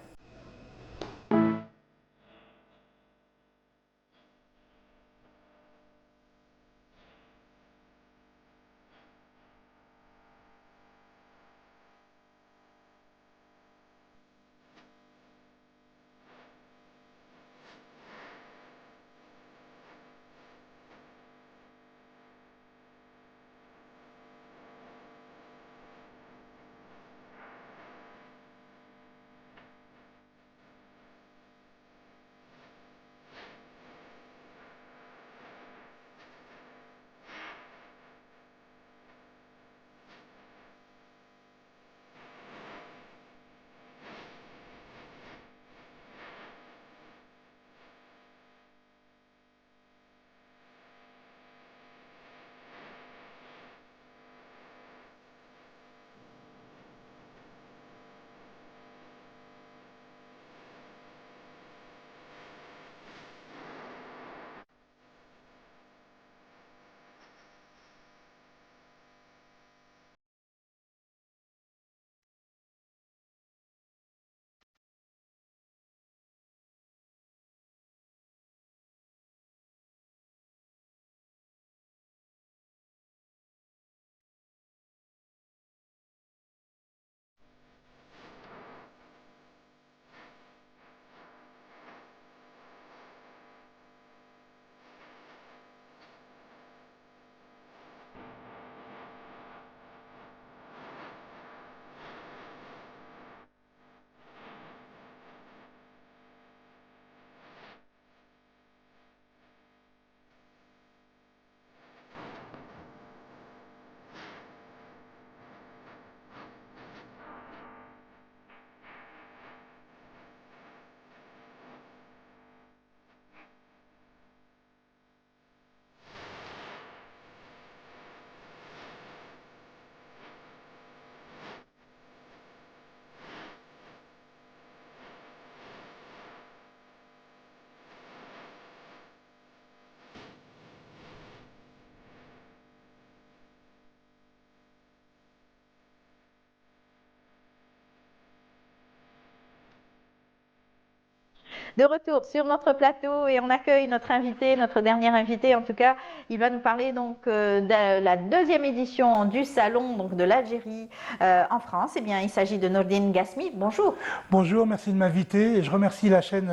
De retour sur notre plateau et on accueille notre invité, notre dernier invité en tout cas. Il va nous parler donc de la deuxième édition du salon donc de l'Algérie en France. Eh bien, il s'agit de Nordine Ghasmi. Bonjour. Bonjour, merci de m'inviter et je remercie la chaîne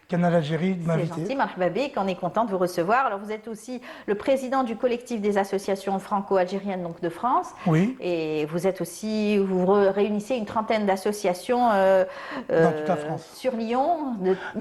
Canal Algérie de m'inviter. C'est gentil, marhaba bik, on est content de vous recevoir. Alors vous êtes aussi le président du collectif des associations franco-algériennes donc de France. Oui. Et vous êtes aussi, vous réunissez une trentaine d'associations dans toute la France. Sur Lyon.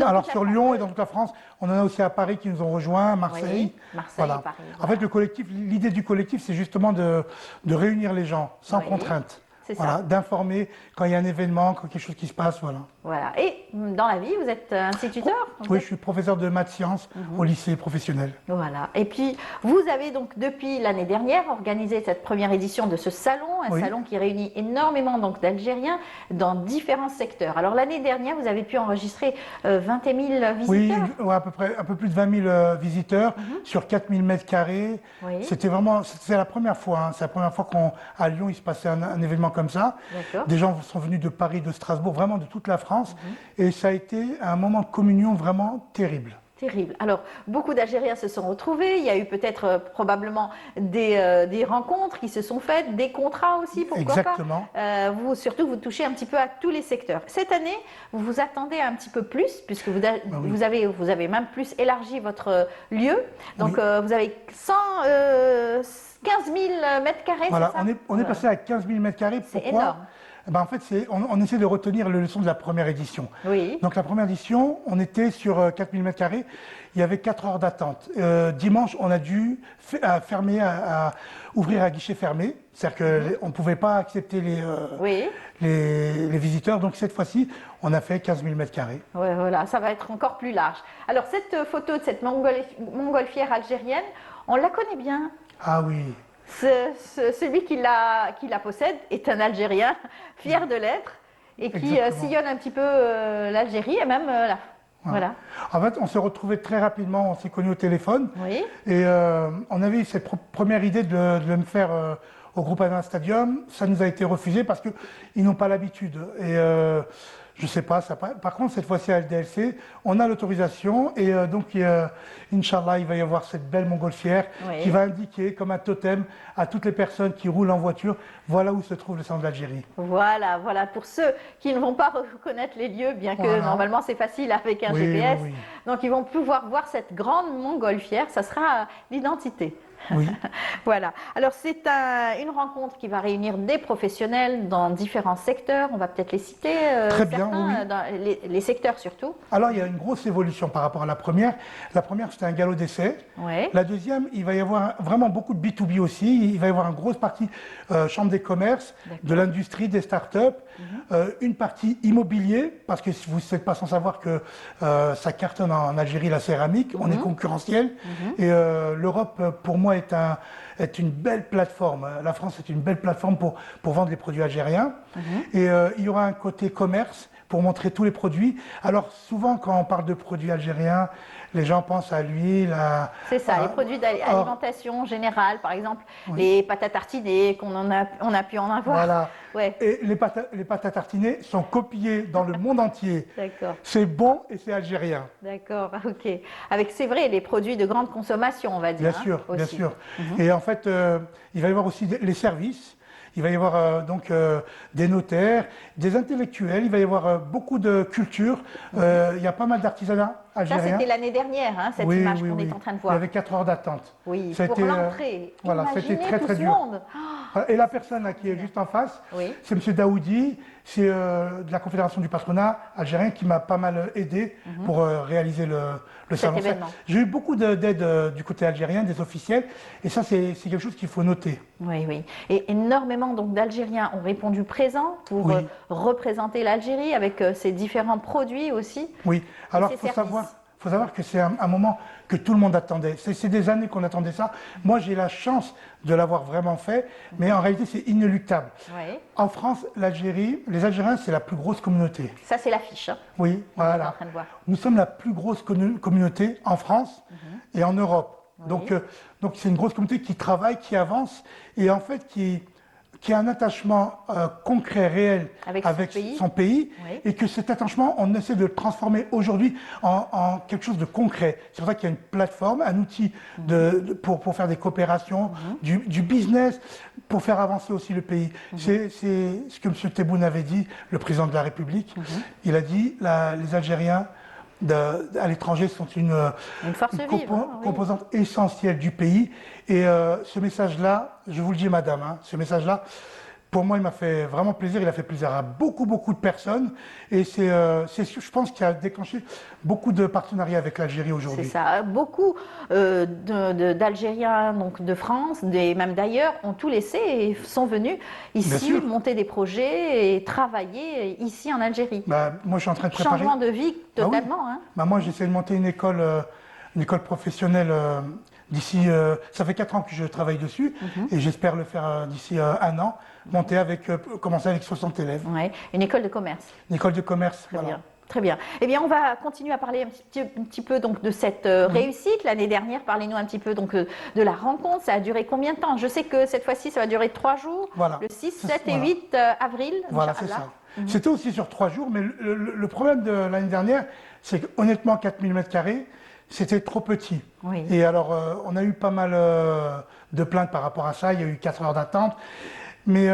Alors sur Lyon et dans toute la France, on en a aussi à Paris qui nous ont rejoints, Marseille. Oui, Marseille, voilà. Paris. En fait, le collectif, l'idée du collectif, c'est justement de réunir les gens sans contrainte. Voilà, d'informer quand il y a un événement, quand quelque chose qui se passe, voilà. Voilà. Et dans la vie, vous êtes instituteur? Oui, je suis professeur de maths sciences au lycée professionnel. Voilà. Et puis, vous avez donc depuis l'année dernière organisé cette première édition de ce salon, un salon qui réunit énormément donc d'Algériens dans différents secteurs. Alors l'année dernière, vous avez pu enregistrer 20 000 visiteurs. Oui, à peu près un peu plus de 20 000 visiteurs sur 4 000 mètres carrés. Oui. C'était vraiment, c'est la première fois. Hein, c'est la première fois qu'à Lyon il se passait un événement comme ça. Des gens sont venus de Paris, de Strasbourg, vraiment de toute la France. Et ça a été un moment de communion vraiment terrible. Terrible. Alors, beaucoup d'Algériens se sont retrouvés. Il y a eu peut-être probablement des rencontres qui se sont faites, des contrats aussi, pourquoi Exactement. pas. Surtout, vous touchez un petit peu à tous les secteurs. Cette année, vous vous attendez un petit peu plus, puisque vous avez même plus élargi votre lieu. Donc, vous avez 15 000 mètres carrés, voilà, c'est ça? On est passé à 15 000 mètres carrés. C'est énorme. Ben en fait, on essaie de retenir les leçons de la première édition. Oui. Donc la première édition, on était sur 4 000 mètres carrés, il y avait 4 heures d'attente. Dimanche, on a dû ouvrir à guichet fermé, c'est-à-dire qu'on ne pouvait pas accepter les visiteurs. Donc cette fois-ci, on a fait 15 000 mètres carrés. Ouais, voilà, ça va être encore plus large. Alors cette photo de cette montgolfière algérienne, on la connaît bien. Ah oui. Celui qui la possède est un Algérien fier de l'être et qui sillonne un petit peu l'Algérie et même voilà. En fait, on s'est retrouvés très rapidement, on s'est connus au téléphone. Oui. Et on avait eu cette première idée de me faire au Groupama Stadium. Ça nous a été refusé parce qu'ils n'ont pas l'habitude. Et je ne sais pas, par contre, cette fois-ci à LDLC, on a l'autorisation et donc, Inch'Allah, il va y avoir cette belle montgolfière qui va indiquer comme un totem à toutes les personnes qui roulent en voiture, voilà où se trouve le centre d'Algérie. Voilà, pour ceux qui ne vont pas reconnaître les lieux, bien que normalement c'est facile avec un GPS, donc ils vont pouvoir voir cette grande montgolfière, ça sera l'identité. Oui. Voilà. Alors c'est une rencontre qui va réunir des professionnels dans différents secteurs. On va peut-être les citer. Très bien, oui. Dans les secteurs surtout. Alors il y a une grosse évolution par rapport à la première. La première c'était un galop d'essai. Ouais. La deuxième, il va y avoir vraiment beaucoup de B2B aussi. Il va y avoir une grosse partie chambre des commerces, de l'industrie, des startups, une partie immobilier parce que vous n'êtes pas sans savoir que ça cartonne en Algérie la céramique. On est concurrentiel et l'Europe pour moi est une belle plateforme. La France est une belle plateforme pour vendre les produits algériens. Et il y aura un côté commerce pour montrer tous les produits. Alors souvent quand on parle de produits algériens, les gens pensent à l'huile, c'est ça, les produits d'alimentation générale, par exemple les pâtes à tartiner qu'on on a pu en avoir. Voilà. Ouais. Et les pâtes à tartiner sont copiées dans le monde entier. D'accord. C'est bon et c'est algérien. D'accord, ok. Avec, c'est vrai, les produits de grande consommation, on va dire. Bien sûr, bien aussi. sûr. Et en fait, il va y avoir aussi les services. Il va y avoir des notaires, des intellectuels, il va y avoir beaucoup de culture. Il y a pas mal d'artisanat algérien. Ça, c'était l'année dernière, hein, cette image qu'on est en train de voir. Il y avait 4 heures d'attente. Oui, pour l'entrée. Voilà, c'était très très dur. Monde. Et la personne là, qui est juste en face, c'est M. Daoudi, c'est de la Confédération du patronat algérien qui m'a pas mal aidé pour réaliser le salon. J'ai eu beaucoup d'aide du côté algérien, des officiels, et ça c'est quelque chose qu'il faut noter. Oui, oui. Et énormément donc d'Algériens ont répondu présent pour représenter l'Algérie avec ses différents produits aussi. Oui, alors il faut savoir que c'est un moment que tout le monde attendait. C'est des années qu'on attendait ça. Moi, j'ai la chance de l'avoir vraiment fait, mais en réalité, c'est inéluctable. Oui. En France, l'Algérie, les Algériens, c'est la plus grosse communauté. Ça, c'est l'affiche. Oui, voilà. Nous sommes la plus grosse communauté en France et en Europe. Donc, c'est une grosse communauté qui travaille, qui avance et en fait, qui a un attachement concret, réel Avec son pays, Oui. et que cet attachement, on essaie de le transformer aujourd'hui en quelque chose de concret. C'est pour ça qu'il y a une plateforme, un outil pour faire des coopérations, du business, pour faire avancer aussi le pays. C'est ce que M. Tebboune avait dit, le président de la République. Il a dit, les Algériens à l'étranger sont une force vive, hein, oui. composante essentielle du pays. Et ce message-là, je vous le dis madame, hein, ce message-là, pour moi, il m'a fait vraiment plaisir. Il a fait plaisir à beaucoup de personnes. Et c'est, je pense, qui a déclenché beaucoup de partenariats avec l'Algérie aujourd'hui. C'est ça. Beaucoup d'Algériens, donc de France, même d'ailleurs, ont tout laissé et sont venus ici monter des projets et travailler ici en Algérie. Bah, moi, je suis en train de préparer. Changement de vie totalement. Ah oui. Hein. Bah, moi, j'essaie de monter une école professionnelle d'ici. Ça fait 4 ans que je travaille dessus et j'espère le faire d'ici 1 an. Commencer avec 60 élèves. Ouais. Une école de commerce. Une école de commerce, Très bien. Très bien. Eh bien, on va continuer à parler un petit peu donc, de cette réussite. L'année dernière, parlez-nous un petit peu donc, de la rencontre. Ça a duré combien de temps? Je sais que cette fois-ci, ça va durer 3 jours, le 6, 7 et 8 avril. Voilà, c'est ça. C'était aussi sur 3 jours, mais le problème de l'année dernière, c'est qu'honnêtement, 4000 m², c'était trop petit. Oui. Et alors, on a eu pas mal de plaintes par rapport à ça. Il y a eu 4 heures d'attente. Mais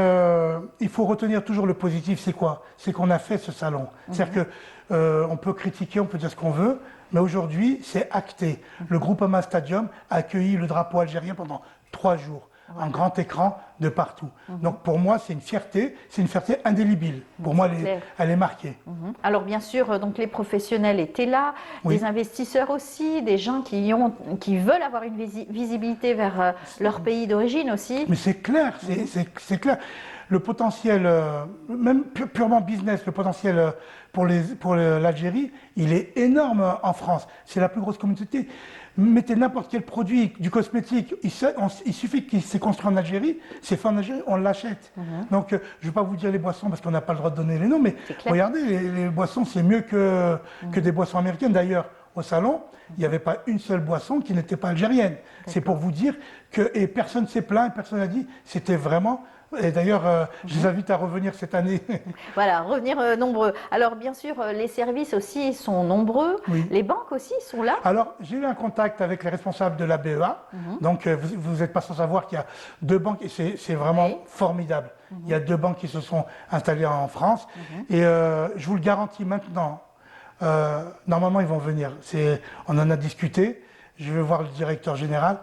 il faut retenir toujours le positif, c'est quoi? C'est qu'on a fait ce salon. C'est-à-dire qu'on peut critiquer, on peut dire ce qu'on veut, mais aujourd'hui, c'est acté. Le Groupama Stadium a accueilli le drapeau algérien pendant 3 jours, en grand écran de partout. Donc pour moi, c'est une fierté indélébile. Pour moi, elle est marquée. Alors bien sûr, donc les professionnels étaient là, des investisseurs aussi, des gens qui veulent avoir une visibilité vers leur pays d'origine aussi. Mais c'est clair, c'est clair. Le potentiel, même purement business, le potentiel pour l'Algérie, il est énorme en France. C'est la plus grosse communauté. Mettez n'importe quel produit, du cosmétique, il suffit qu'il s'est construit en Algérie, c'est fait en Algérie, on l'achète. Donc, je ne vais pas vous dire les boissons parce qu'on n'a pas le droit de donner les noms, mais regardez, les boissons, c'est mieux que des boissons américaines. D'ailleurs, au salon, il n'y avait pas une seule boisson qui n'était pas algérienne. C'est pour vous dire que, et personne ne s'est plaint, personne n'a dit, c'était vraiment... Et d'ailleurs, je les invite à revenir cette année. Voilà, revenir nombreux. Alors, bien sûr, les services aussi sont nombreux. Oui. Les banques aussi sont là. Alors, j'ai eu un contact avec les responsables de la BEA. Donc, vous n'êtes pas sans savoir qu'il y a 2 banques et c'est vraiment formidable. Il y a 2 banques qui se sont installées en France. Et je vous le garantis maintenant, normalement, ils vont venir. On en a discuté. Je vais voir le directeur général,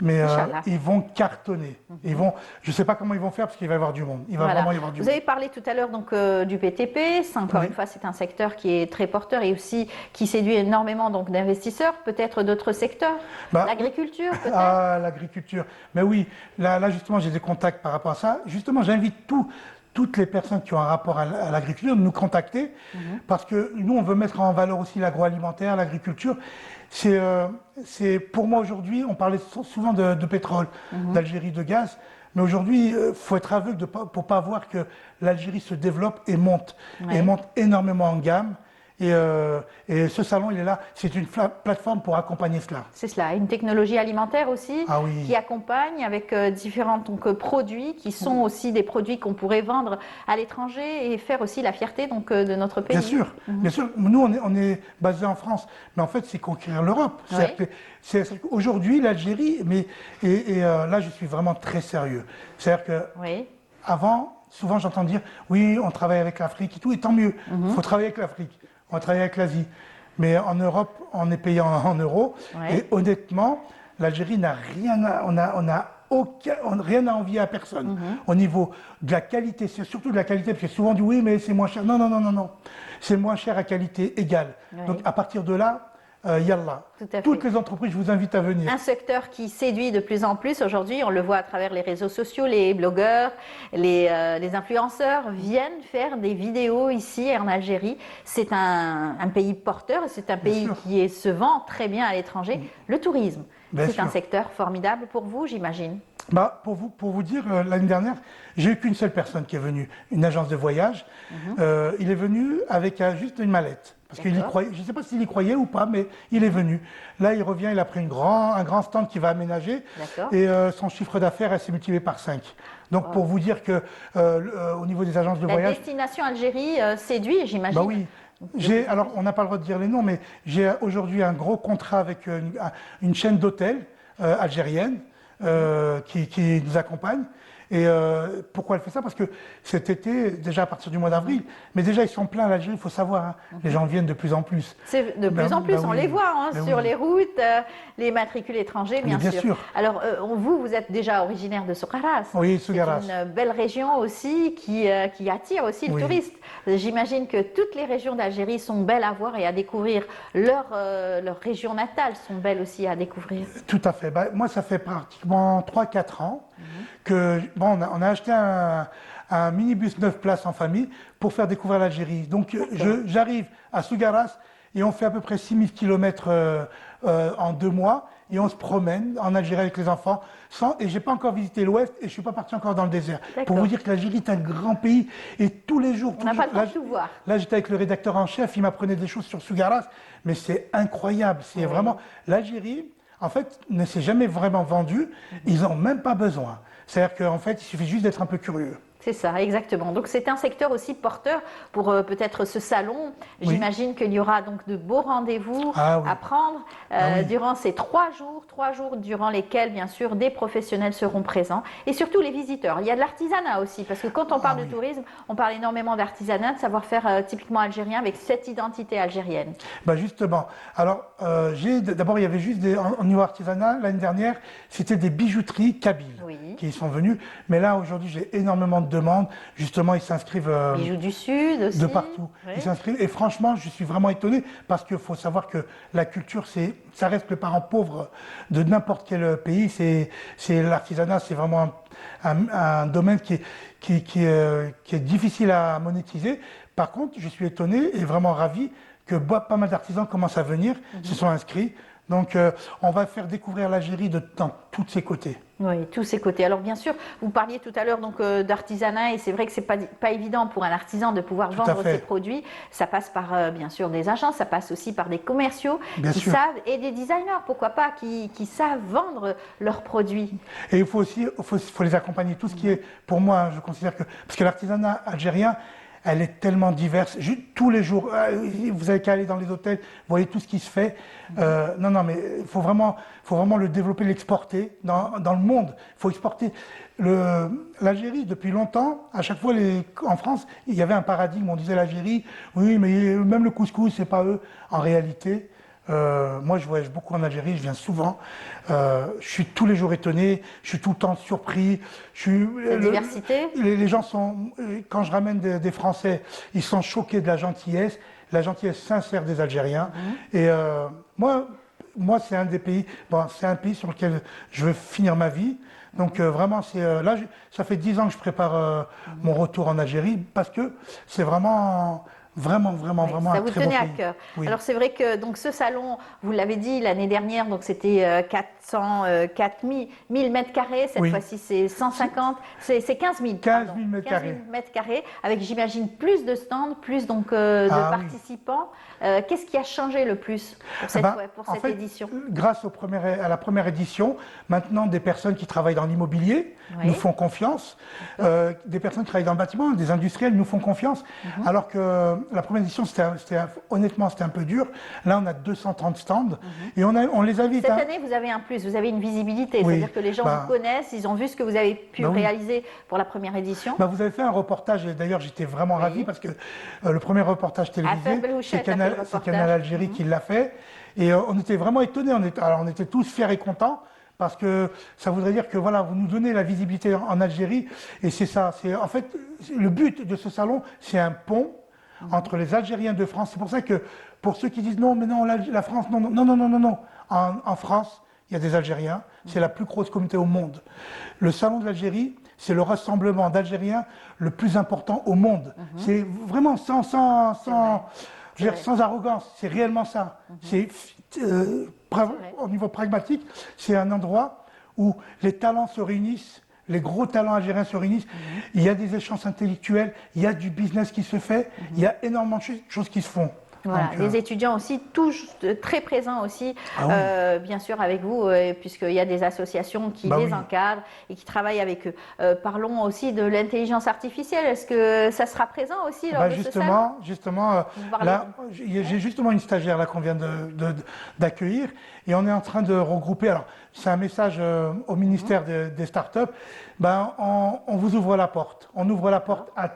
mais ils vont cartonner. Je ne sais pas comment ils vont faire parce qu'il va y avoir du monde. Il va vraiment y avoir du monde. Vous avez parlé tout à l'heure donc du BTP. Encore une fois, c'est un secteur qui est très porteur et aussi qui séduit énormément donc d'investisseurs. Peut-être d'autres secteurs. L'agriculture, peut-être. Ah, l'agriculture. Mais oui, là justement, j'ai des contacts par rapport à ça. Justement, j'invite toutes les personnes qui ont un rapport à l'agriculture de nous contacter parce que nous, on veut mettre en valeur aussi l'agroalimentaire, l'agriculture. C'est pour moi aujourd'hui, on parlait souvent de pétrole, d'Algérie, de gaz, mais aujourd'hui, il faut être aveugle pour ne pas voir que l'Algérie se développe et monte énormément en gamme. Et ce salon, il est là, c'est une plateforme pour accompagner cela. C'est cela, une technologie alimentaire aussi qui accompagne avec différents produits qui sont aussi des produits qu'on pourrait vendre à l'étranger et faire aussi la fierté de notre pays. Bien sûr, bien sûr. Nous, on est basé en France, mais en fait, c'est conquérir l'Europe. Aujourd'hui, l'Algérie, là, je suis vraiment très sérieux. C'est-à-dire que avant, souvent, j'entends dire, oui, on travaille avec l'Afrique et tout, et tant mieux. Il faut travailler avec l'Afrique. On va travailler avec l'Asie. Mais en Europe, on est payé en euros. Et honnêtement, l'Algérie n'a rien à envier à personne. Au niveau de la qualité, c'est surtout de la qualité, parce que souvent on dit oui, mais c'est moins cher. Non. C'est moins cher à qualité égale. Donc à partir de là, yallah. Toutes les entreprises, je vous invite à venir. Un secteur qui séduit de plus en plus aujourd'hui, on le voit à travers les réseaux sociaux, les blogueurs, les influenceurs viennent faire des vidéos ici en Algérie. C'est un pays porteur, c'est un pays qui se vend très bien à l'étranger. Le tourisme, c'est un secteur formidable pour vous, j'imagine. Pour vous dire, l'année dernière, j'ai eu qu'une seule personne qui est venue, une agence de voyage. Il est venu avec juste une mallette. Parce qu'il y croyait, je ne sais pas s'il y croyait ou pas, mais il est venu. Là, il revient, il a pris un grand stand qu'il va aménager. Et son chiffre d'affaires s'est multiplié par 5. Donc, pour vous dire que au niveau des agences de voyage... La destination Algérie séduit, j'imagine. Bah oui. Alors, on n'a pas le droit de dire les noms, mais j'ai aujourd'hui un gros contrat avec une chaîne d'hôtels algérienne qui nous accompagne. Et pourquoi elle fait ça? Parce que cet été, déjà à partir du mois d'avril, mais déjà ils sont pleins à l'Algérie, il faut savoir, hein, les gens viennent de plus en plus. C'est de plus en plus, on les voit hein, sur les routes, les matricules étrangers, bien sûr. Alors vous êtes déjà originaire de Sougaras. Oui, Sougaras. C'est une belle région aussi qui attire aussi le touriste. J'imagine que toutes les régions d'Algérie sont belles à voir et à découvrir. Leur région natale sont belles aussi à découvrir. Tout à fait. Moi, ça fait pratiquement 3-4 ans que on a acheté un minibus 9 places en famille pour faire découvrir l'Algérie. Donc j'arrive à Sougaras et on fait à peu près 6000 km en 2 mois et on se promène en Algérie avec les enfants. Et je n'ai pas encore visité l'Ouest et je ne suis pas parti encore dans le désert. Pour vous dire que l'Algérie est un grand pays et tous les jours... On n'a pas le temps de tout voir. Là, j'étais avec le rédacteur en chef, il m'apprenait des choses sur Sougaras, mais c'est incroyable. C'est vraiment... L'Algérie, en fait, ne s'est jamais vraiment vendue. Ils n'ont même pas besoin. C'est-à-dire qu'en fait, il suffit juste d'être un peu curieux. C'est ça, exactement. Donc c'est un secteur aussi porteur pour peut-être ce salon. J'imagine qu'il y aura donc de beaux rendez-vous à prendre durant ces 3 jours durant lesquels bien sûr des professionnels seront présents et surtout les visiteurs. Il y a de l'artisanat aussi parce que quand on parle de tourisme, on parle énormément d'artisanat, de savoir-faire typiquement algérien avec cette identité algérienne. Justement. Alors d'abord il y avait juste au niveau artisanat l'année dernière, c'était des bijouteries kabyles qui sont venues. Mais là aujourd'hui j'ai énormément de demandes. Justement, ils s'inscrivent bijoux du Sud aussi, de partout. Ils s'inscrivent et franchement, je suis vraiment étonné parce qu'il faut savoir que la culture, ça reste le parent pauvre de n'importe quel pays. C'est l'artisanat, c'est vraiment un domaine qui est difficile à monétiser. Par contre, je suis étonné et vraiment ravi que pas mal d'artisans commencent à venir, se sont inscrits. Donc, on va faire découvrir l'Algérie dans tous ses côtés. Oui, tous ses côtés. Alors, bien sûr, vous parliez tout à l'heure d'artisanat et c'est vrai que c'est pas évident pour un artisan de pouvoir vendre ses produits. Ça passe par, bien sûr, des agences, ça passe aussi par des commerciaux qui savent, et des designers, pourquoi pas, qui savent vendre leurs produits. Et il faut aussi faut les accompagner. Tout ce qui est, pour moi, je considère que... Parce que l'artisanat algérien, elle est tellement diverse. Tous les jours, vous avez qu'à aller dans les hôtels, vous voyez tout ce qui se fait. Non, mais il faut vraiment le développer, l'exporter dans le monde. Il faut exporter. L'Algérie, depuis longtemps, à chaque fois en France, il y avait un paradigme. On disait l'Algérie, oui, mais même le couscous, c'est pas eux. En réalité, moi, je voyage beaucoup en Algérie, je viens souvent. Je suis tous les jours étonné, je suis tout le temps surpris. La diversité. Les gens quand je ramène des Français, ils sont choqués de la gentillesse sincère des Algériens. Et moi, c'est un des pays, c'est un pays sur lequel je veux finir ma vie. Donc vraiment, là, ça fait 10 ans que je prépare mon retour en Algérie parce que c'est vraiment ça vous tenait à cœur. Oui. Alors c'est vrai que donc ce salon, vous l'avez dit l'année dernière, donc c'était 4 000 mètres carrés. Cette fois-ci c'est 150, c'est 15 000. 15 000 mètres carrés. 15 000 mètres carrés, avec j'imagine plus de stands, plus donc de participants. Qu'est-ce qui a changé le plus pour cette édition? Grâce à la première édition, maintenant des personnes qui travaillent dans l'immobilier nous font confiance, des personnes qui travaillent dans le bâtiment, des industriels nous font confiance, alors que la première édition, honnêtement, c'était un peu dur. Là, on a 230 stands et on les invite. Cette année, vous avez un plus, vous avez une visibilité, c'est-à-dire que les gens vous connaissent, ils ont vu ce que vous avez pu réaliser pour la première édition. Vous avez fait un reportage, et d'ailleurs, j'étais vraiment ravi parce que le premier reportage télévisé, c'est Canal Algérie qui l'a fait. Et on était vraiment étonnés, on était tous fiers et contents. Parce que ça voudrait dire que vous nous donnez la visibilité en Algérie. Et c'est ça. En fait, le but de ce salon, c'est un pont entre les Algériens de France. C'est pour ça que, pour ceux qui disent non, mais non, la France, non. En France, il y a des Algériens. C'est la plus grosse communauté au monde. Le salon de l'Algérie, c'est le rassemblement d'Algériens le plus important au monde. C'est vraiment sans arrogance. C'est réellement ça. Au niveau pragmatique, c'est un endroit où les talents se réunissent, les gros talents algériens se réunissent, il y a des échanges intellectuels, il y a du business qui se fait, il y a énormément de choses qui se font. Voilà, Donc, des étudiants aussi, tous très présents aussi, bien sûr avec vous, puisqu'il y a des associations qui Bah les oui. encadrent et qui travaillent avec eux. Parlons aussi de l'intelligence artificielle. Est-ce que ça sera présent aussi lors Bah de ce salon? justement, Vous parlez- là, j'ai justement une stagiaire là qu'on vient d'accueillir et on est en train de regrouper. Alors, c'est un message au ministère des startups. Ben, on vous ouvre la porte. On ouvre la porte à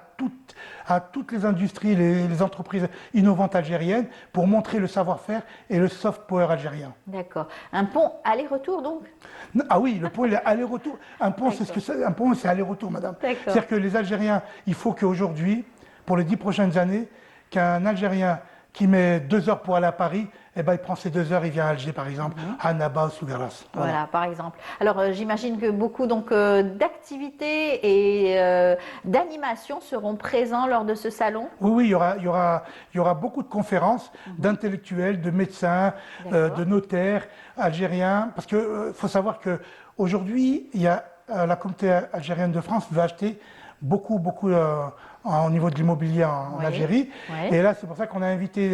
toutes les industries, les entreprises innovantes algériennes pour montrer le savoir-faire et le soft power algérien. D'accord. Un pont aller-retour donc? Ah oui, le pont, il est aller-retour. Un pont, c'est ce que c'est. Un pont, c'est aller-retour, madame. D'accord. C'est-à-dire que les Algériens, il faut qu'aujourd'hui, pour les 10 prochaines années, qu'un Algérien qui met 2 heures pour aller à Paris, eh ben, il prend ces 2 heures, il vient à Alger, par exemple, à Annaba ou Sougaras. Voilà, par exemple. Alors, j'imagine que beaucoup donc d'activités et d'animations seront présents lors de ce salon. Oui, il y aura beaucoup de conférences d'intellectuels, de médecins, de notaires algériens, parce que faut savoir que aujourd'hui, il y a la communauté algérienne de France veut acheter beaucoup au niveau de l'immobilier en Algérie. Oui. Et là, c'est pour ça qu'on a invité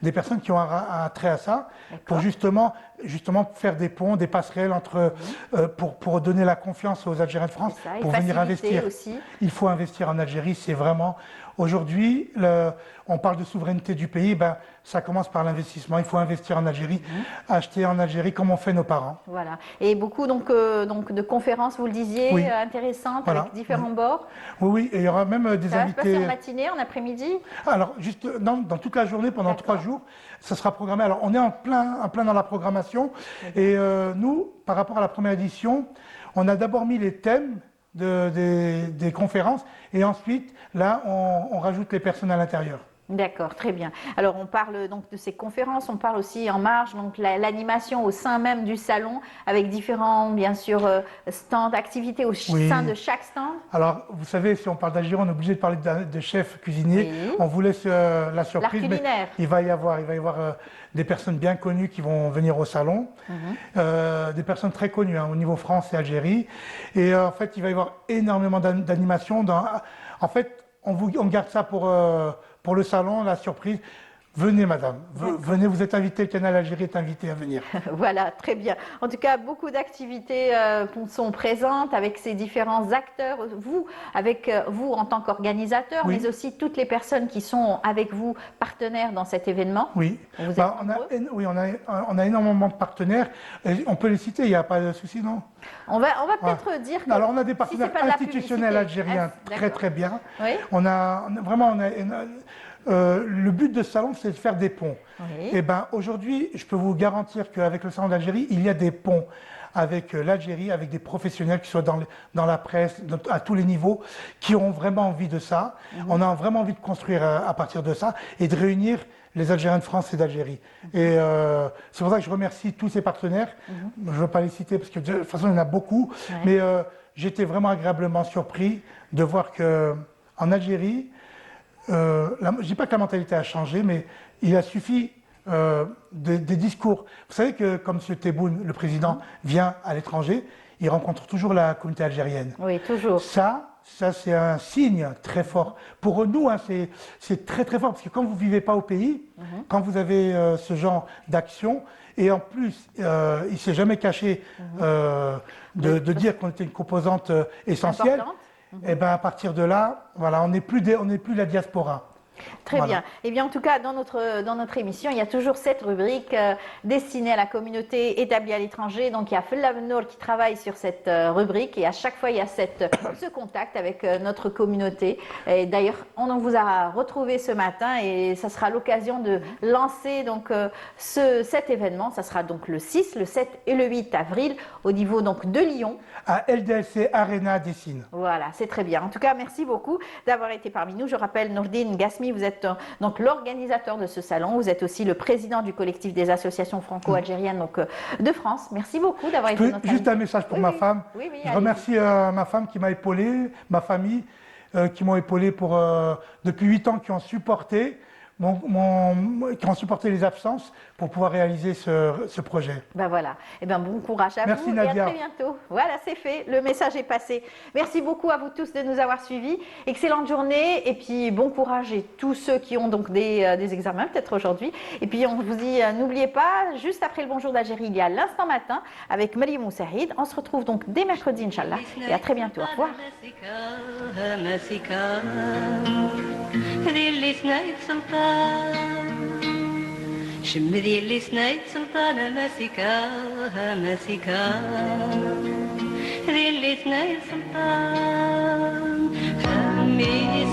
des personnes qui ont un trait à ça, pour justement faire des ponts, des passerelles entre, pour donner la confiance aux Algériens de France, ça, et pour venir faciliter investir. aussi. Il faut investir en Algérie, c'est vraiment... Aujourd'hui, on parle de souveraineté du pays, ben, ça commence par l'investissement. Il faut investir en Algérie, acheter en Algérie comme ont fait nos parents. Voilà. Et beaucoup donc de conférences, vous le disiez, Oui. Intéressantes, Voilà. avec différents bords. Oui, et il y aura même des Ça va se passer invités... en matinée, en après-midi? Alors, juste dans toute la journée, pendant 3 jours, ça sera programmé. Alors, on est en plein dans la programmation. Et nous, par rapport à la première édition, on a d'abord mis les thèmes des conférences et ensuite, là, on rajoute les personnes à l'intérieur. D'accord, très bien. Alors on parle donc de ces conférences, on parle aussi en marge, donc l'animation au sein même du salon, avec différents, bien sûr, stands, activités au sein de chaque stand. Alors, vous savez, si on parle d'Algérie, on est obligé de parler de chefs cuisiniers. Oui. On vous laisse la surprise, L'art mais culinaire. il va y avoir des personnes bien connues qui vont venir au salon, des personnes très connues au niveau France et Algérie. Et en fait, il va y avoir énormément d'animations. En fait, on garde ça pour le salon, la surprise. Venez, madame. Venez, vous êtes invité, le canal Algérie est invité à venir. Voilà, très bien. En tout cas, beaucoup d'activités sont présentes avec ces différents acteurs. Vous, avec vous en tant qu'organisateur, Oui. mais aussi toutes les personnes qui sont avec vous, partenaires dans cet événement. Oui, Vous êtes on a énormément de partenaires. Et on peut les citer, il n'y a pas de souci, non? On va peut-être dire que... Alors, on a des si partenaires c'est pas de la institutionnels publicité. algériens Ah, très très bien. Oui. Le but de ce salon, c'est de faire des ponts. Oui. Et ben aujourd'hui, je peux vous garantir qu'avec le salon d'Algérie, il y a des ponts avec l'Algérie, avec des professionnels qui soient dans la presse, à tous les niveaux, qui ont vraiment envie de ça. On a vraiment envie de construire à partir de ça et de réunir les Algériens de France et d'Algérie. Et c'est pour ça que je remercie tous ces partenaires. Je ne veux pas les citer parce que de toute façon, il y en a beaucoup. Ouais. Mais j'étais vraiment agréablement surpris de voir qu'en Algérie, je ne dis pas que la mentalité a changé, mais il a suffi des discours. Vous savez que comme M. Tebboune, le président, vient à l'étranger, il rencontre toujours la communauté algérienne. Oui, toujours. Ça c'est un signe très fort. Pour nous, c'est très très fort, parce que quand vous ne vivez pas au pays, quand vous avez ce genre d'action, et en plus, il ne s'est jamais caché de dire qu'on était une composante essentielle. Importante. Et ben à partir de là, voilà, on n'est plus la diaspora. Très Voilà. bien. Eh bien, en tout cas, dans notre émission, il y a toujours cette rubrique destinée à la communauté établie à l'étranger. Donc, il y a Felav Nour qui travaille sur cette rubrique et à chaque fois, il y a ce contact avec notre communauté. Et d'ailleurs, on vous a retrouvé ce matin et ça sera l'occasion de lancer donc cet événement. Ça sera donc le 6, le 7 et le 8 avril au niveau donc de Lyon. À LDLC Arena Dessine. Voilà, c'est très bien. En tout cas, merci beaucoup d'avoir été parmi nous. Je rappelle, Nourdine Gasmi, vous êtes donc l'organisateur de ce salon. Vous êtes aussi le président du collectif des associations franco-algériennes donc, de France. Merci beaucoup d'avoir été notre Juste invité. un message pour ma femme. Oui, Je allez-y. remercie ma femme qui m'a épaulé, ma famille qui m'ont épaulé depuis 8 ans, qui ont supporté. qui ont supporté les absences pour pouvoir réaliser ce projet. Ben voilà. Eh ben bon courage à Merci, vous Nadia. et à très bientôt. Voilà, c'est fait. Le message est passé. Merci beaucoup à vous tous de nous avoir suivis. Excellente journée et puis bon courage et tous ceux qui ont donc des examens peut-être aujourd'hui. Et puis on vous dit, n'oubliez pas, juste après le Bonjour d'Algérie, il y a l'instant matin avec Mariam Moussaïd. On se retrouve donc dès mercredi, Inch'Allah. Et à très bientôt. Au revoir. شمذي اللي سنايد سلطانة ماسكاها ذي اللي سنايد سلطان همي